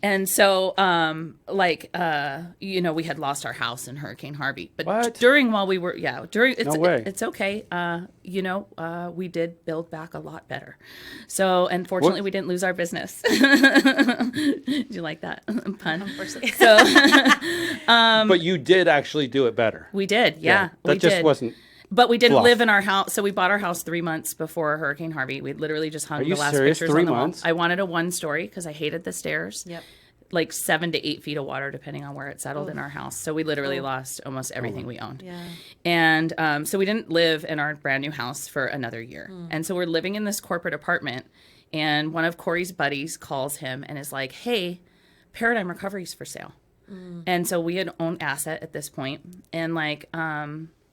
[SPEAKER 1] And so, we had lost our house in Hurricane Harvey. But while we were, it's okay. We did build back a lot better. So, unfortunately, we didn't lose our business. Do you like that pun?
[SPEAKER 4] Unfortunately.
[SPEAKER 1] So,
[SPEAKER 3] but you did actually do it better.
[SPEAKER 1] We did, yeah.
[SPEAKER 3] That just wasn't.
[SPEAKER 1] But we didn't
[SPEAKER 3] fluff.
[SPEAKER 1] live in our house. So we bought our house 3 months before Hurricane Harvey. We literally just hung the last
[SPEAKER 3] serious?
[SPEAKER 1] pictures
[SPEAKER 3] 3
[SPEAKER 1] on the wall.
[SPEAKER 3] months?
[SPEAKER 1] I wanted a 1-story because I hated the stairs.
[SPEAKER 4] Yep.
[SPEAKER 1] Like 7 to 8 feet of water, depending on where it settled in our house. So we literally lost almost everything we owned.
[SPEAKER 4] Yeah.
[SPEAKER 1] And so we didn't live in our brand new house for another year. And so we're living in this corporate apartment. And one of Corey's buddies calls him and is like, hey, Paradigm Recovery's for sale. And so we had owned asset at this point. And like,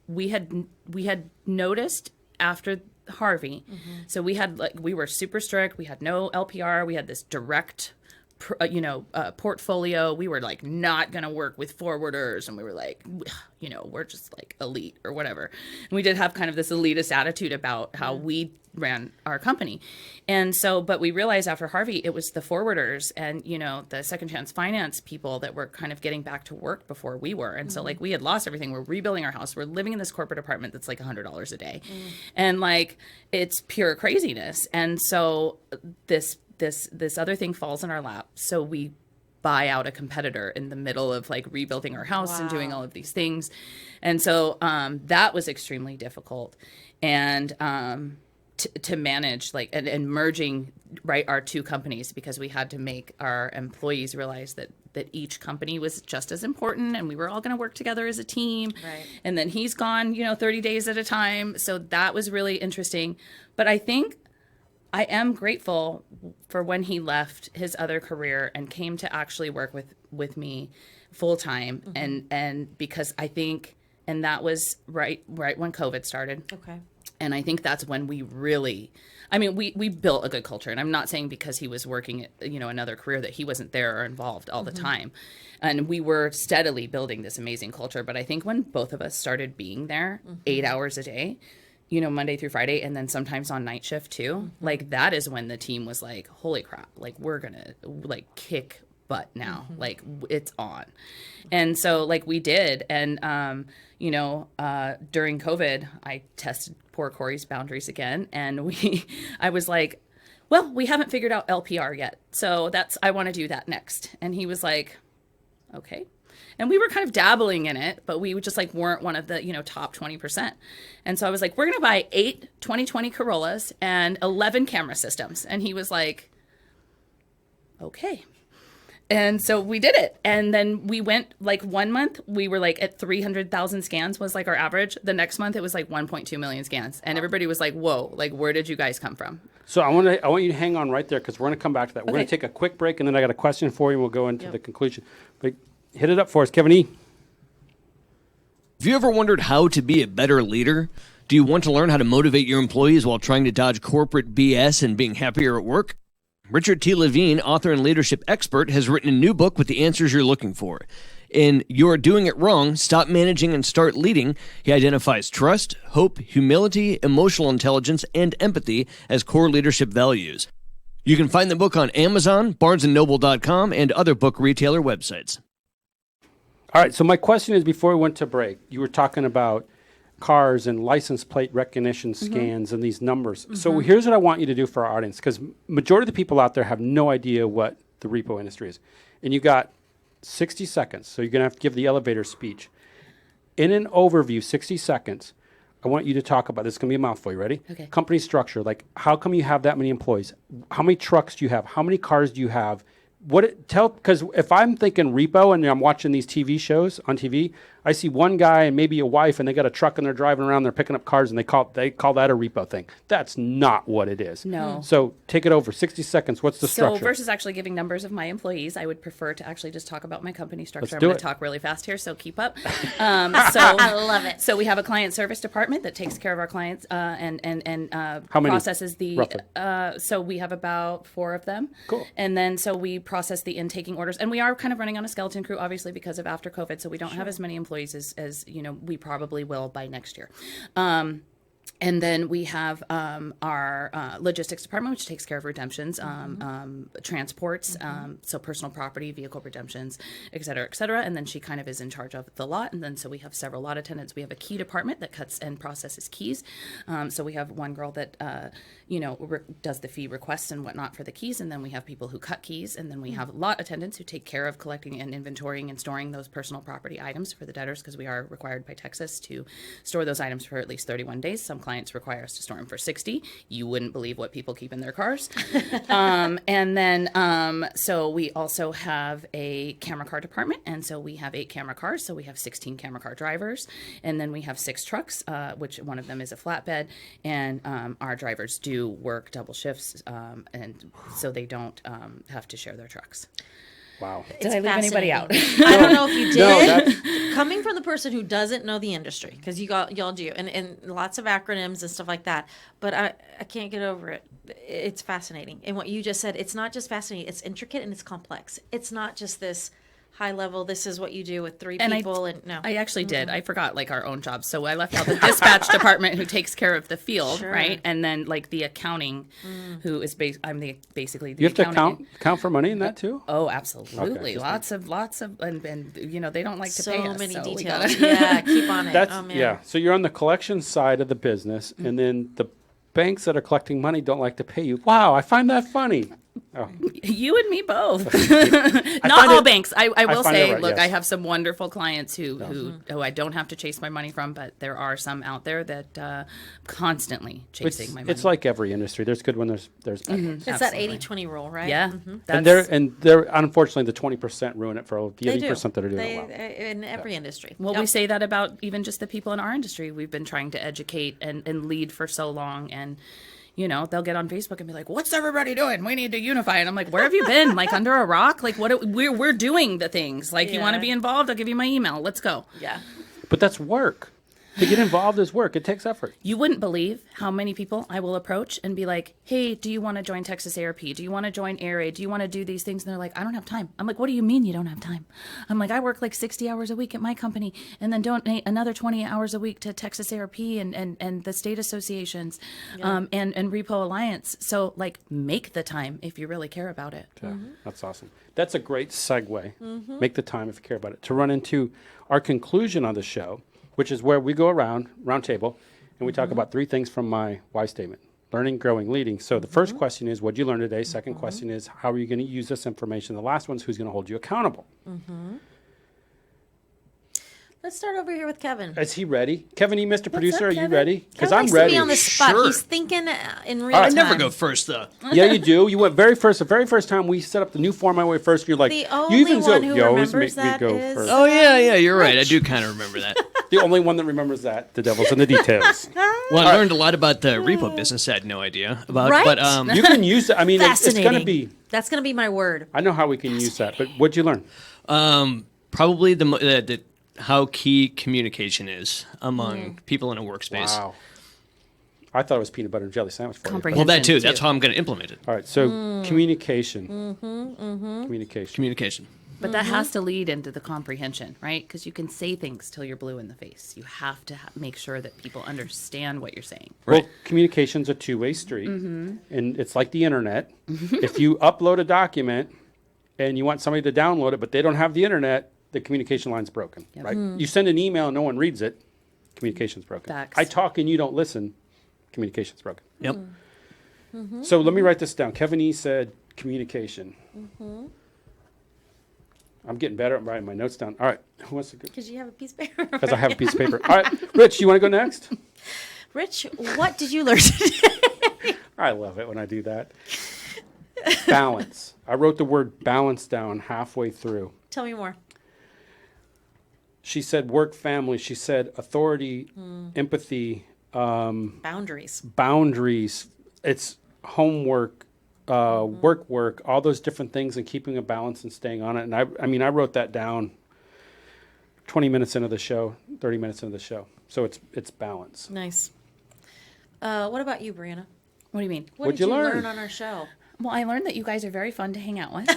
[SPEAKER 1] we had noticed after Harvey. So we were super strict. We had no LPR. We had this direct portfolio. We were like not going to work with forwarders. And we were like, we're just like elite or whatever. And we did have kind of this elitist attitude about how we ran our company. And so, but we realized after Harvey, it was the forwarders and, the second chance finance people that were kind of getting back to work before we were. And so like we had lost everything. We're rebuilding our house. We're living in this corporate apartment that's like $100 a day. And like, it's pure craziness. And so this other thing falls in our lap. So we buy out a competitor in the middle of like rebuilding our house and doing all of these things. And so that was extremely difficult. And to manage like and merging our 2 companies because we had to make our employees realize that each company was just as important and we were all going to work together as a team.
[SPEAKER 4] Right.
[SPEAKER 1] And then he's gone, 30 days at a time. So that was really interesting. But I think I am grateful for when he left his other career and came to actually work with me full time. And because I think, and that was right when COVID started.
[SPEAKER 4] Okay.
[SPEAKER 1] And I think that's when we really, we built a good culture. And I'm not saying because he was working at, another career that he wasn't there or involved all the time. And we were steadily building this amazing culture. But I think when both of us started being there 8 hours a day, Monday through Friday, and then sometimes on night shift too, like that is when the team was like, holy crap, like we're going to like kick butt now, like it's on. And so like we did. And, during COVID, I tested poor Corey's boundaries again. And I was like, well, we haven't figured out LPR yet. So I want to do that next. And he was like, okay. And we were kind of dabbling in it, but we just like weren't one of the, top 20%. And so I was like, we're going to buy 8 2020 Corollas and 11 camera systems. And he was like, okay. And so we did it. And then we went like 1 month, we were like at 300,000 scans was like our average. The next month it was like 1.2 million scans. And everybody was like, whoa, like where did you guys come from?
[SPEAKER 3] So I want you to hang on right there because we're going to come back to that. We're going to take a quick break and then I got a question for you and we'll go into the conclusion. But hit it up for us, Kevin E.
[SPEAKER 6] Have you ever wondered how to be a better leader? Do you want to learn how to motivate your employees while trying to dodge corporate BS and being happier at work? Richard T. Levine, author and leadership expert, has written a new book with the answers you're looking for. In You're Doing It Wrong, Stop Managing and Start Leading, he identifies trust, hope, humility, emotional intelligence, and empathy as core leadership values. You can find the book on Amazon, BarnesandNoble.com, and other book retailer websites.
[SPEAKER 3] All right, so my question is, before we went to break, you were talking about cars and license plate recognition scans and these numbers. So here's what I want you to do for our audience, because majority of the people out there have no idea what the repo industry is. And you got 60 seconds, so you're going to have to give the elevator speech. In an overview, 60 seconds, I want you to talk about, this is going to be a mouthful, you ready?
[SPEAKER 1] Okay.
[SPEAKER 3] Company structure, like how come you have that many employees? How many trucks do you have? How many cars do you have? Because if I'm thinking repo and I'm watching these TV shows on TV, I see one guy and maybe a wife and they got a truck and they're driving around, they're picking up cars and they call that a repo thing. That's not what it is.
[SPEAKER 1] No.
[SPEAKER 3] So take it over, 60 seconds. What's the structure?
[SPEAKER 1] So versus actually giving numbers of my employees, I would prefer to actually just talk about my company structure.
[SPEAKER 3] Let's
[SPEAKER 1] I'm
[SPEAKER 3] do
[SPEAKER 1] going
[SPEAKER 3] it.
[SPEAKER 1] to talk really fast here, so keep up.
[SPEAKER 4] I love it.
[SPEAKER 1] So we have a client service department that takes care of our clients and
[SPEAKER 3] How many,
[SPEAKER 1] processes the.
[SPEAKER 3] roughly?
[SPEAKER 1] So we have about 4 of them.
[SPEAKER 3] Cool.
[SPEAKER 1] And then so we process the intaking orders, and we are kind of running on a skeleton crew, obviously because of after COVID. So we don't have as many employees as we probably will by next year. And then we have our logistics department, which takes care of redemptions, transports, so personal property, vehicle redemptions, et cetera, et cetera. And then she kind of is in charge of the lot. And then so we have several lot attendants. We have a key department that cuts and processes keys. So we have one girl that, does the fee requests and whatnot for the keys. And then we have people who cut keys. And then we have lot attendants who take care of collecting and inventorying and storing those personal property items for the debtors, because we are required by Texas to store those items for at least 31 days. Some clients require us to store them for 60. You wouldn't believe what people keep in their cars. And then, so we also have a camera car department. And so we have 8 camera cars. So we have 16 camera car drivers. And then we have 6 trucks, which one of them is a flatbed. And our drivers do work double shifts. And so they don't have to share their trucks.
[SPEAKER 3] Wow.
[SPEAKER 1] Did I leave anybody out?
[SPEAKER 4] I don't know if you did.
[SPEAKER 3] No,
[SPEAKER 4] Coming from the person who doesn't know the industry, because y'all do, and lots of acronyms and stuff like that. But I can't get over it. It's fascinating. And what you just said, it's not just fascinating. It's intricate and it's complex. It's not just this high level, this is what you do with 3 people.
[SPEAKER 1] I actually did. I forgot like our own jobs. So I left out the dispatch department who takes care of the field, right? And then like the accounting, who is basically the
[SPEAKER 3] you have
[SPEAKER 1] accounting.
[SPEAKER 3] to count for money in that too?
[SPEAKER 1] Oh, absolutely.
[SPEAKER 3] Okay.
[SPEAKER 1] Lots of, and they don't like to pay us.
[SPEAKER 4] So many
[SPEAKER 1] so we
[SPEAKER 4] details.
[SPEAKER 1] gotta-
[SPEAKER 4] Yeah, keep on it.
[SPEAKER 3] That's,
[SPEAKER 4] oh, man.
[SPEAKER 3] yeah. So you're on the collection side of the business, and then the banks that are collecting money don't like to pay you. Wow, I find that funny. Oh.
[SPEAKER 1] You and me both.
[SPEAKER 3] find
[SPEAKER 1] Not all
[SPEAKER 3] it-
[SPEAKER 1] banks. I will
[SPEAKER 3] find it
[SPEAKER 1] say,
[SPEAKER 3] right,
[SPEAKER 1] look,
[SPEAKER 3] yes.
[SPEAKER 1] I have some wonderful clients who I don't have to chase my money from, but there are some out there that constantly chasing my money.
[SPEAKER 3] It's like every industry. There's good when there's bad.
[SPEAKER 4] It's that
[SPEAKER 1] Absolutely.
[SPEAKER 4] 80-20 rule, right?
[SPEAKER 1] Yeah.
[SPEAKER 3] And they're unfortunately the 20% ruin it for the
[SPEAKER 4] They do.
[SPEAKER 3] 80% that are doing
[SPEAKER 4] They,
[SPEAKER 3] it well.
[SPEAKER 4] in every industry.
[SPEAKER 1] Well,
[SPEAKER 4] Yep.
[SPEAKER 1] we say that about even just the people in our industry. We've been trying to educate and lead for so long, and they'll get on Facebook and be like, "What's everybody doing? We need to unify." And I'm like, "Where have you been? Like under a rock? Like what? We're doing the things. Like you want to
[SPEAKER 4] Yeah.
[SPEAKER 1] be involved? I'll give you my email. Let's go."
[SPEAKER 4] Yeah.
[SPEAKER 3] But that's work. To get involved is work. It takes effort.
[SPEAKER 1] You wouldn't believe how many people I will approach and be like, "Hey, do you want to join Texas ARP? Do you want to join ARA? Do you want to do these things?" And they're like, "I don't have time." I'm like, "What do you mean you don't have time?" I'm like, "I work like 60 hours a week at my company and then donate another 20 hours a week to Texas ARP and the state associations and Repo Alliance. So like make the time if you really care about it."
[SPEAKER 3] Yeah, that's awesome. That's a great segue. Make the time if you care about it. To run into our conclusion on the show, which is where we go round table, and we talk about 3 things from my why statement: learning, growing, leading. So the first question is, what did you learn today? Second question is, how are you going to use this information? The last one's, who's going to hold you accountable?
[SPEAKER 4] Let's start over here with Kevin.
[SPEAKER 3] Is he ready? Kevin, you Mr. Producer, are you
[SPEAKER 1] Kevin?
[SPEAKER 3] ready? Because
[SPEAKER 4] Kevin
[SPEAKER 3] I'm
[SPEAKER 4] likes
[SPEAKER 3] ready.
[SPEAKER 4] to be on the spot.
[SPEAKER 6] Sure.
[SPEAKER 4] He's thinking in real
[SPEAKER 6] I
[SPEAKER 4] time.
[SPEAKER 6] never go first, though.
[SPEAKER 3] Yeah, you do. You went the very first time we set up the new format way first. You're like,
[SPEAKER 4] The
[SPEAKER 3] you
[SPEAKER 4] only
[SPEAKER 3] even
[SPEAKER 4] one who
[SPEAKER 3] you always
[SPEAKER 4] remembers
[SPEAKER 3] make me
[SPEAKER 4] that
[SPEAKER 3] go
[SPEAKER 4] is-
[SPEAKER 3] first.
[SPEAKER 6] Oh, yeah, you're right. I do kind of remember that.
[SPEAKER 3] The only one that remembers that. The devil's in the details.
[SPEAKER 6] Well, I learned a lot about the repo business I had no idea about.
[SPEAKER 4] Right?
[SPEAKER 6] But
[SPEAKER 3] You can use it. I mean, it's
[SPEAKER 4] Fascinating.
[SPEAKER 3] going to be.
[SPEAKER 4] That's going to be my word.
[SPEAKER 3] I know how we can use that, but what'd you learn?
[SPEAKER 6] probably the how key communication is among people in a workspace.
[SPEAKER 3] Wow. I thought it was peanut butter and jelly sandwich for you.
[SPEAKER 1] Comprehension.
[SPEAKER 6] Well, that too.
[SPEAKER 1] too.
[SPEAKER 6] That's how I'm going to implement it.
[SPEAKER 3] All right, so communication. Communication.
[SPEAKER 6] Communication.
[SPEAKER 1] But that has to lead into the comprehension, right? Because you can say things till you're blue in the face. You have to make sure that people understand what you're saying.
[SPEAKER 6] Right.
[SPEAKER 3] Well, communication's a two-way street, and it's like the internet. If you upload a document and you want somebody to download it, but they don't have the internet, the communication line's broken, right? You send an email and no one reads it, communication's broken.
[SPEAKER 1] Facts.
[SPEAKER 3] I talk and you don't listen, communication's broken.
[SPEAKER 6] Yep.
[SPEAKER 3] So let me write this down. Kevin E. said communication. I'm getting better at writing my notes down. All right, who wants to go?
[SPEAKER 4] Because you have a piece of paper.
[SPEAKER 3] Because I have a piece of paper. All right, Rich, you want to go next?
[SPEAKER 4] Rich, what did you learn today?
[SPEAKER 3] I love it when I do that. Balance. I wrote the word balance down halfway through.
[SPEAKER 4] Tell me more.
[SPEAKER 3] She said work, family. She said authority, empathy,
[SPEAKER 4] Boundaries.
[SPEAKER 3] boundaries. It's homework, work, all those different things, and keeping a balance and staying on it. And I mean, I wrote that down 20 minutes into the show, 30 minutes into the show. So it's balance.
[SPEAKER 4] Nice. What about you, Brianna?
[SPEAKER 1] What do you mean?
[SPEAKER 4] What
[SPEAKER 3] What'd
[SPEAKER 4] did
[SPEAKER 3] you
[SPEAKER 4] you
[SPEAKER 3] learn?
[SPEAKER 4] learn on our show?
[SPEAKER 1] Well, I learned that you guys are very fun to hang out with.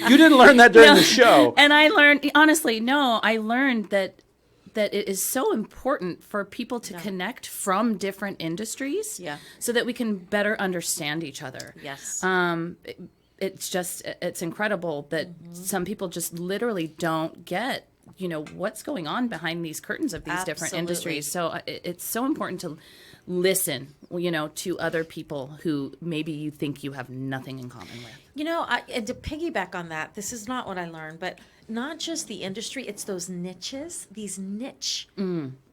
[SPEAKER 3] You didn't learn that during the show.
[SPEAKER 1] And I learned, honestly, no, I learned that it is so important for people to connect from different industries
[SPEAKER 4] Yeah.
[SPEAKER 1] so that we can better understand each other.
[SPEAKER 4] Yes.
[SPEAKER 1] It's incredible that some people just literally don't get, what's going on behind these curtains of these different
[SPEAKER 4] Absolutely.
[SPEAKER 1] industries. So it's so important to listen, to other people who maybe you think you have nothing in common with.
[SPEAKER 4] And to piggyback on that, this is not what I learned, but not just the industry, it's those niches, these niche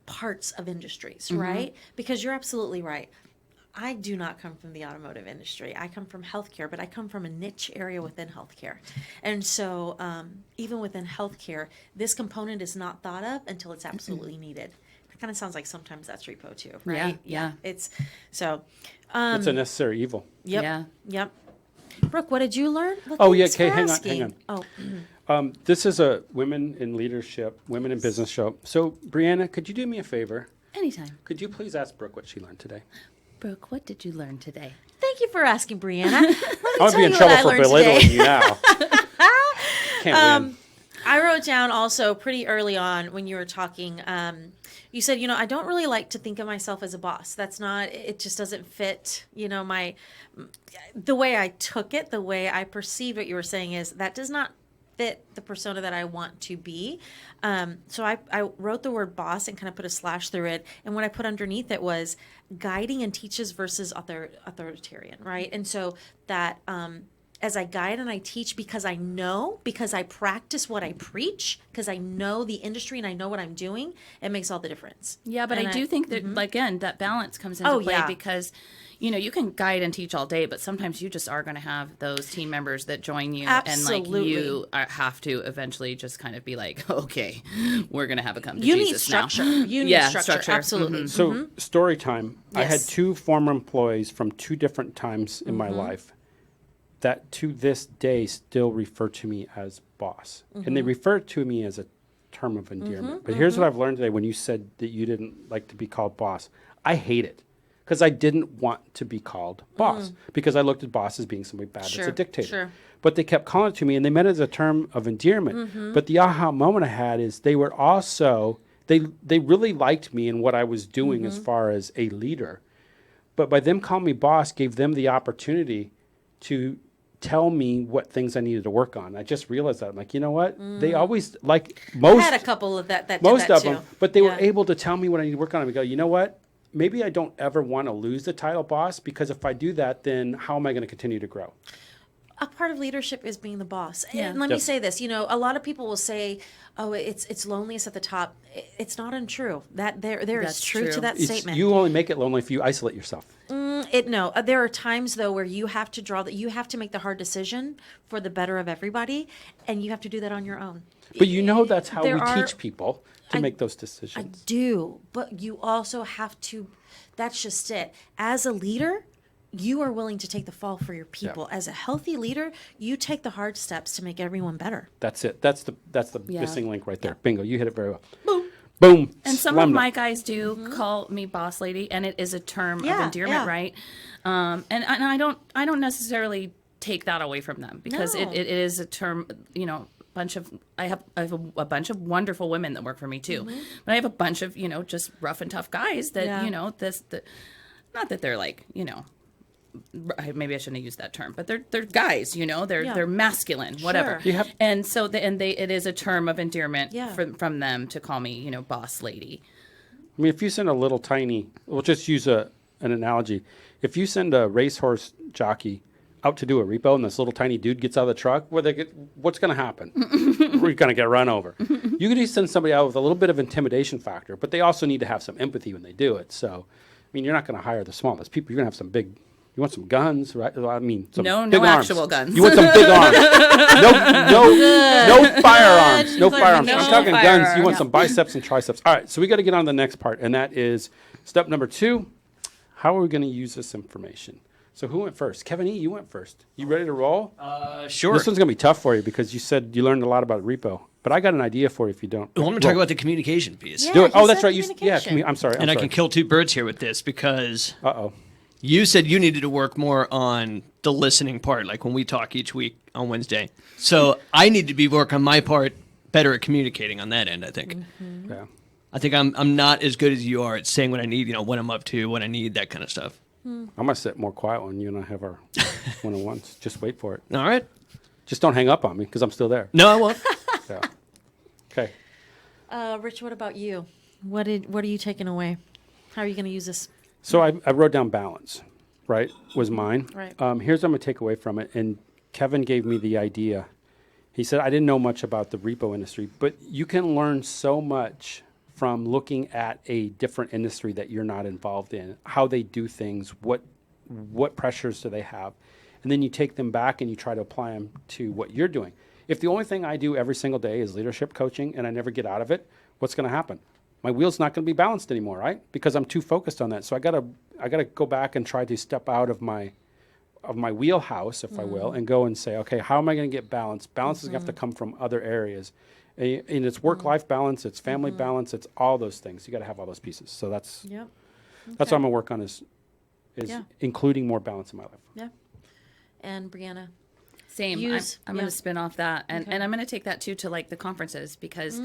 [SPEAKER 4] parts of industries, right? Because you're absolutely right. I do not come from the automotive industry. I come from healthcare, but I come from a niche area within healthcare. And so even within healthcare, this component is not thought of until it's absolutely needed. It kind of sounds like sometimes that's repo too, right?
[SPEAKER 1] Yeah.
[SPEAKER 4] It's so.
[SPEAKER 3] It's a necessary evil.
[SPEAKER 4] Yep.
[SPEAKER 1] Yeah.
[SPEAKER 4] Yep. Brooke, what did you learn? Well,
[SPEAKER 3] Oh, yeah,
[SPEAKER 4] thanks
[SPEAKER 3] okay,
[SPEAKER 4] for
[SPEAKER 3] hang on,
[SPEAKER 4] asking.
[SPEAKER 3] hang on.
[SPEAKER 4] Oh,
[SPEAKER 3] This is a women in leadership, women in business show. So, Brianna, could you do me a favor?
[SPEAKER 1] Anytime.
[SPEAKER 3] Could you please ask Brooke what she learned today?
[SPEAKER 1] Brooke, what did you learn today?
[SPEAKER 4] thank you for asking, Brianna. Let me
[SPEAKER 3] I'm
[SPEAKER 4] tell
[SPEAKER 3] gonna be in
[SPEAKER 4] you
[SPEAKER 3] trouble
[SPEAKER 4] what I
[SPEAKER 3] for
[SPEAKER 4] learned
[SPEAKER 3] belittling
[SPEAKER 4] today.
[SPEAKER 3] you now. Can't win.
[SPEAKER 4] I wrote down also pretty early on when you were talking. You said, I don't really like to think of myself as a boss. That's not. It just doesn't fit. The way I took it, the way I perceived what you were saying is that does not fit the persona that I want to be. So I wrote the word boss and kind of put a slash through it. And what I put underneath it was guiding and teaches versus authoritarian, right? And so that as I guide and I teach because I practice what I preach, because I know the industry and I know what I'm doing, it makes all the difference.
[SPEAKER 1] Yeah, but
[SPEAKER 4] And
[SPEAKER 1] I do think that, again, that balance comes into
[SPEAKER 4] Oh,
[SPEAKER 1] play
[SPEAKER 4] yeah.
[SPEAKER 1] because, you can guide and teach all day, but sometimes you just are going to have those team members that join you.
[SPEAKER 4] Absolutely.
[SPEAKER 1] And, you have to eventually just kind of be like, okay, we're going to have a come to
[SPEAKER 4] You need
[SPEAKER 1] Jesus now.
[SPEAKER 4] structure. You need
[SPEAKER 1] Yeah,
[SPEAKER 4] structure.
[SPEAKER 1] structure.
[SPEAKER 4] Absolutely.
[SPEAKER 3] So, story time. I had
[SPEAKER 4] Yes.
[SPEAKER 3] 2 former employees from 2 different times in my life that to this day still refer to me as boss. And they refer to me as a term of endearment. But here's what I've learned today when you said that you didn't like to be called boss. I hate it because I didn't want to be called boss because I looked at boss as being somebody bad that's
[SPEAKER 4] Sure,
[SPEAKER 3] a dictator.
[SPEAKER 4] sure.
[SPEAKER 3] But they kept calling it to me and they meant it as a term of endearment. But the aha moment I had is they were also, they really liked me and what I was doing as far as a leader. But by them calling me boss gave them the opportunity to tell me what things I needed to work on. I just realized that. I'm like, you know what? They always, like
[SPEAKER 4] I
[SPEAKER 3] most,
[SPEAKER 4] had a couple of that did
[SPEAKER 3] most
[SPEAKER 4] that
[SPEAKER 3] of
[SPEAKER 4] too.
[SPEAKER 3] them, but they were
[SPEAKER 4] Yeah.
[SPEAKER 3] able to tell me what I need to work on. And we go, you know what? Maybe I don't ever want to lose the title boss because if I do that, then how am I going to continue to grow?
[SPEAKER 4] a part of leadership is being the boss.
[SPEAKER 1] Yeah.
[SPEAKER 4] And let me
[SPEAKER 3] Yep.
[SPEAKER 4] say this, a lot of people will say, "Oh, it's loneliest at the top." It's not untrue. That there is
[SPEAKER 1] That's
[SPEAKER 4] truth to
[SPEAKER 1] true.
[SPEAKER 4] that statement.
[SPEAKER 3] You only make it lonely if you isolate yourself.
[SPEAKER 4] There are times though where you have to you have to make the hard decision for the better of everybody, and you have to do that on your own.
[SPEAKER 3] But that's how
[SPEAKER 4] There
[SPEAKER 3] we
[SPEAKER 4] are-
[SPEAKER 3] teach people to make those decisions.
[SPEAKER 4] Do, but you also have to. That's just it. As a leader, you are willing to take the fall for your people. As a healthy leader, you take the hard steps to make everyone better.
[SPEAKER 3] That's it. That's the
[SPEAKER 1] Yeah.
[SPEAKER 3] missing link right there. Bingo. You hit it very well. Boom.
[SPEAKER 1] And some of
[SPEAKER 3] Slammed it.
[SPEAKER 1] my guys do call me boss lady, and it is a term of
[SPEAKER 4] Yeah,
[SPEAKER 1] endearment,
[SPEAKER 4] yeah.
[SPEAKER 1] right? And I don't necessarily take that away from them because
[SPEAKER 4] No.
[SPEAKER 1] it is a term. I have a bunch of wonderful women that work for me too, but I have a bunch of just rough and tough guys that
[SPEAKER 4] Yeah.
[SPEAKER 1] not that they're like maybe I shouldn't have used that term, but they're guys, they're masculine, whatever.
[SPEAKER 4] Sure.
[SPEAKER 3] You have-
[SPEAKER 1] And so it is a term of endearment
[SPEAKER 4] Yeah.
[SPEAKER 1] from them to call me, boss lady.
[SPEAKER 3] I mean, if you send a little tiny, we'll just use an analogy. If you send a racehorse jockey out to do a repo and this little tiny dude gets out of the truck, what's going to happen? We're going to get run over. You could just send somebody out with a little bit of intimidation factor, but they also need to have some empathy when they do it. So, I mean, you're not going to hire the smallest people. You're going to have some big. You want some guns, right? I mean, some
[SPEAKER 1] No
[SPEAKER 3] big arms.
[SPEAKER 1] actual guns.
[SPEAKER 3] You want some big arms. No firearms. No firearms.
[SPEAKER 1] No
[SPEAKER 3] I'm talking guns. You
[SPEAKER 1] firearms.
[SPEAKER 3] want some biceps and triceps. All right, so we got to get on to the next part, and that is step number 2. How are we going to use this information? So who went first? Kevin E., you went first. You ready to roll?
[SPEAKER 6] Sure.
[SPEAKER 3] This one's going to be tough for you because you said you learned a lot about repo. But I got an idea for you if you don't.
[SPEAKER 6] Well, I'm going to talk about the communication piece.
[SPEAKER 4] Yeah.
[SPEAKER 3] Do it.
[SPEAKER 4] he
[SPEAKER 3] Oh, that's
[SPEAKER 4] said
[SPEAKER 3] right.
[SPEAKER 4] communication.
[SPEAKER 3] I'm sorry.
[SPEAKER 6] And I can kill two birds here with this because
[SPEAKER 3] Uh-oh.
[SPEAKER 6] you said you needed to work more on the listening part, like when we talk each week on Wednesday. So I need to be working on my part better at communicating on that end, I think.
[SPEAKER 3] Yeah.
[SPEAKER 6] I think I'm not as good as you are at saying what I need, what I'm up to, what I need, that kind of stuff.
[SPEAKER 3] I'm going to sit more quiet when you and I have our one-on-ones. Just wait for it.
[SPEAKER 6] All right.
[SPEAKER 3] Just don't hang up on me because I'm still there.
[SPEAKER 6] No, I won't.
[SPEAKER 3] Yeah. Okay.
[SPEAKER 4] Rich, what about you? What are you taking away? How are you going to use this?
[SPEAKER 3] So I wrote down balance, right, was mine.
[SPEAKER 4] Right.
[SPEAKER 3] Here's what I'm going to take away from it. And Kevin gave me the idea. He said, I didn't know much about the repo industry, but you can learn so much from looking at a different industry that you're not involved in, how they do things, what pressures do they have. And then you take them back and you try to apply them to what you're doing. If the only thing I do every single day is leadership coaching and I never get out of it, what's going to happen? My wheel's not going to be balanced anymore, right? Because I'm too focused on that. So I gotta go back and try to step out of my wheelhouse, if I will, and go and say, okay, how am I going to get balance? Balance is going to have to come from other areas. And it's work-life balance, it's family balance, it's all those things. You got to have all those pieces. So that's
[SPEAKER 4] Yep.
[SPEAKER 3] what I'm going to work on is
[SPEAKER 4] Yeah.
[SPEAKER 3] including more balance in my life.
[SPEAKER 4] Yeah. And Brianna.
[SPEAKER 1] Same.
[SPEAKER 4] Use-
[SPEAKER 1] I'm going
[SPEAKER 4] yeah.
[SPEAKER 1] to spin off that, and
[SPEAKER 4] Okay.
[SPEAKER 1] I'm going to take that too to like the conferences because,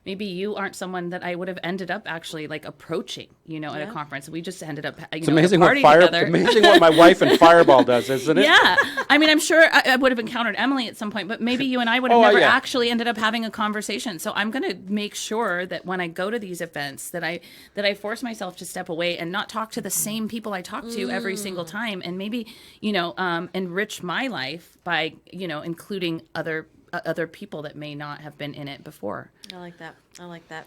[SPEAKER 1] maybe you aren't someone that I would have ended up actually like approaching, at a conference. We just ended up,
[SPEAKER 3] It's amazing
[SPEAKER 1] at a
[SPEAKER 3] what
[SPEAKER 1] party together.
[SPEAKER 3] amazing what my wife and Fireball does, isn't it?
[SPEAKER 1] Yeah, I mean, I'm sure I would have encountered Emily at some point, but maybe you and I would have
[SPEAKER 3] Oh,
[SPEAKER 1] never
[SPEAKER 3] yeah.
[SPEAKER 1] actually ended up having a conversation. So I'm going to make sure that when I go to these events, that I force myself to step away and not talk to the same people I talk to every single time, and maybe enrich my life by including other people that may not have been in it before.
[SPEAKER 4] I like that.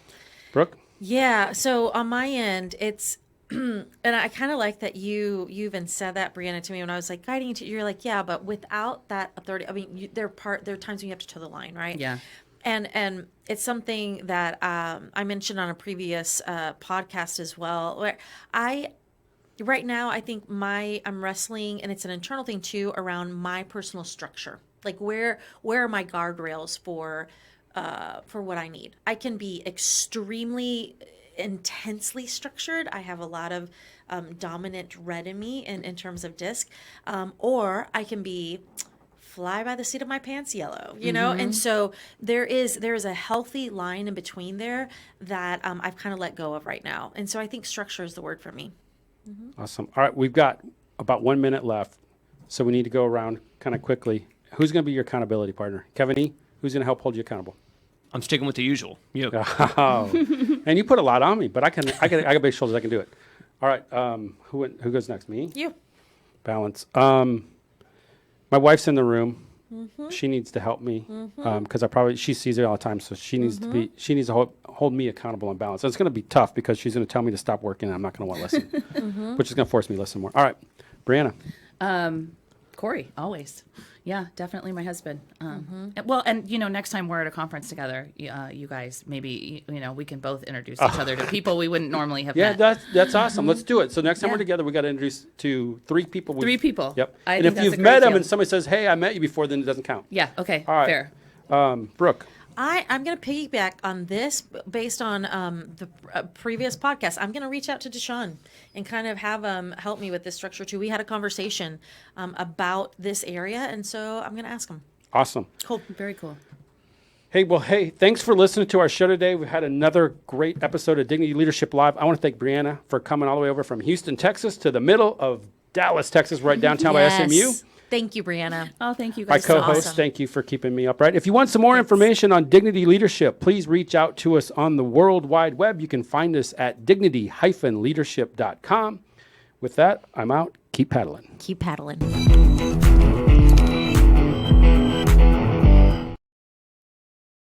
[SPEAKER 3] Brooke?
[SPEAKER 4] Yeah. So on my end, it's, and I kind of like that you even said that, Brianna, to me when I was like guiding you. You're like, yeah, but without that authority, I mean, there are times when you have to toe the line, right?
[SPEAKER 1] Yeah.
[SPEAKER 4] And it's something that I mentioned on a previous podcast as well, where right now I think I'm wrestling, and it's an internal thing too, around my personal structure. Like where are my guardrails for what I need? I can be extremely intensely structured. I have a lot of dominant red in me in terms of disc, or I can be fly by the seat of my pants yellow, And so there is a healthy line in between there that I've kind of let go of right now. And so I think structure is the word for me.
[SPEAKER 3] Awesome. All right, we've got about 1 minute left, so we need to go around kind of quickly. Who's going to be your accountability partner? Kevin E., who's going to help hold you accountable?
[SPEAKER 6] I'm sticking with the usual. You.
[SPEAKER 3] Oh, and you put a lot on me, but I got big shoulders. I can do it. All right. Who goes next? Me?
[SPEAKER 4] You.
[SPEAKER 3] Balance. My wife's in the room. She needs to help me because she sees it all the time. So she needs to hold me accountable and balanced. And it's going to be tough because she's going to tell me to stop working and I'm not going to want to listen, which is going to force me to listen more. All right, Brianna.
[SPEAKER 1] Corey, always. Yeah, definitely my husband. Well, and next time we're at a conference together, you guys, maybe, we can both introduce each other to people we wouldn't normally have met.
[SPEAKER 3] That's awesome. Let's do it. So next time we're together, we got to introduce to 3 people.
[SPEAKER 1] 3 people.
[SPEAKER 3] Yep.
[SPEAKER 1] I
[SPEAKER 3] and
[SPEAKER 1] think
[SPEAKER 3] if
[SPEAKER 1] that's
[SPEAKER 3] you've
[SPEAKER 1] a great
[SPEAKER 3] met them
[SPEAKER 1] deal.
[SPEAKER 3] and somebody says, hey, I met you before, then it doesn't count.
[SPEAKER 1] Yeah, okay,
[SPEAKER 3] All right.
[SPEAKER 1] fair.
[SPEAKER 3] Brooke.
[SPEAKER 4] I'm going to piggyback on this based on the previous podcast. I'm going to reach out to Deshaun and kind of have help me with this structure too. We had a conversation about this area, and so I'm going to ask him.
[SPEAKER 3] Awesome.
[SPEAKER 1] Cool. Very cool.
[SPEAKER 3] Hey, thanks for listening to our show today. We had another great episode of Dignity Leadership Live. I want to thank Brianna for coming all the way over from Houston, Texas to the middle of Dallas, Texas, right downtown by SMU.
[SPEAKER 4] Thank you, Brianna.
[SPEAKER 1] Oh, thank you
[SPEAKER 3] My
[SPEAKER 1] guys.
[SPEAKER 3] co-host,
[SPEAKER 4] awesome.
[SPEAKER 3] Thank you for keeping me upright. If you want some more information on Dignity Leadership, please reach out to us on the World Wide Web. You can find us at dignity-leadership.com. With that, I'm out. Keep paddling.
[SPEAKER 4] Keep paddling.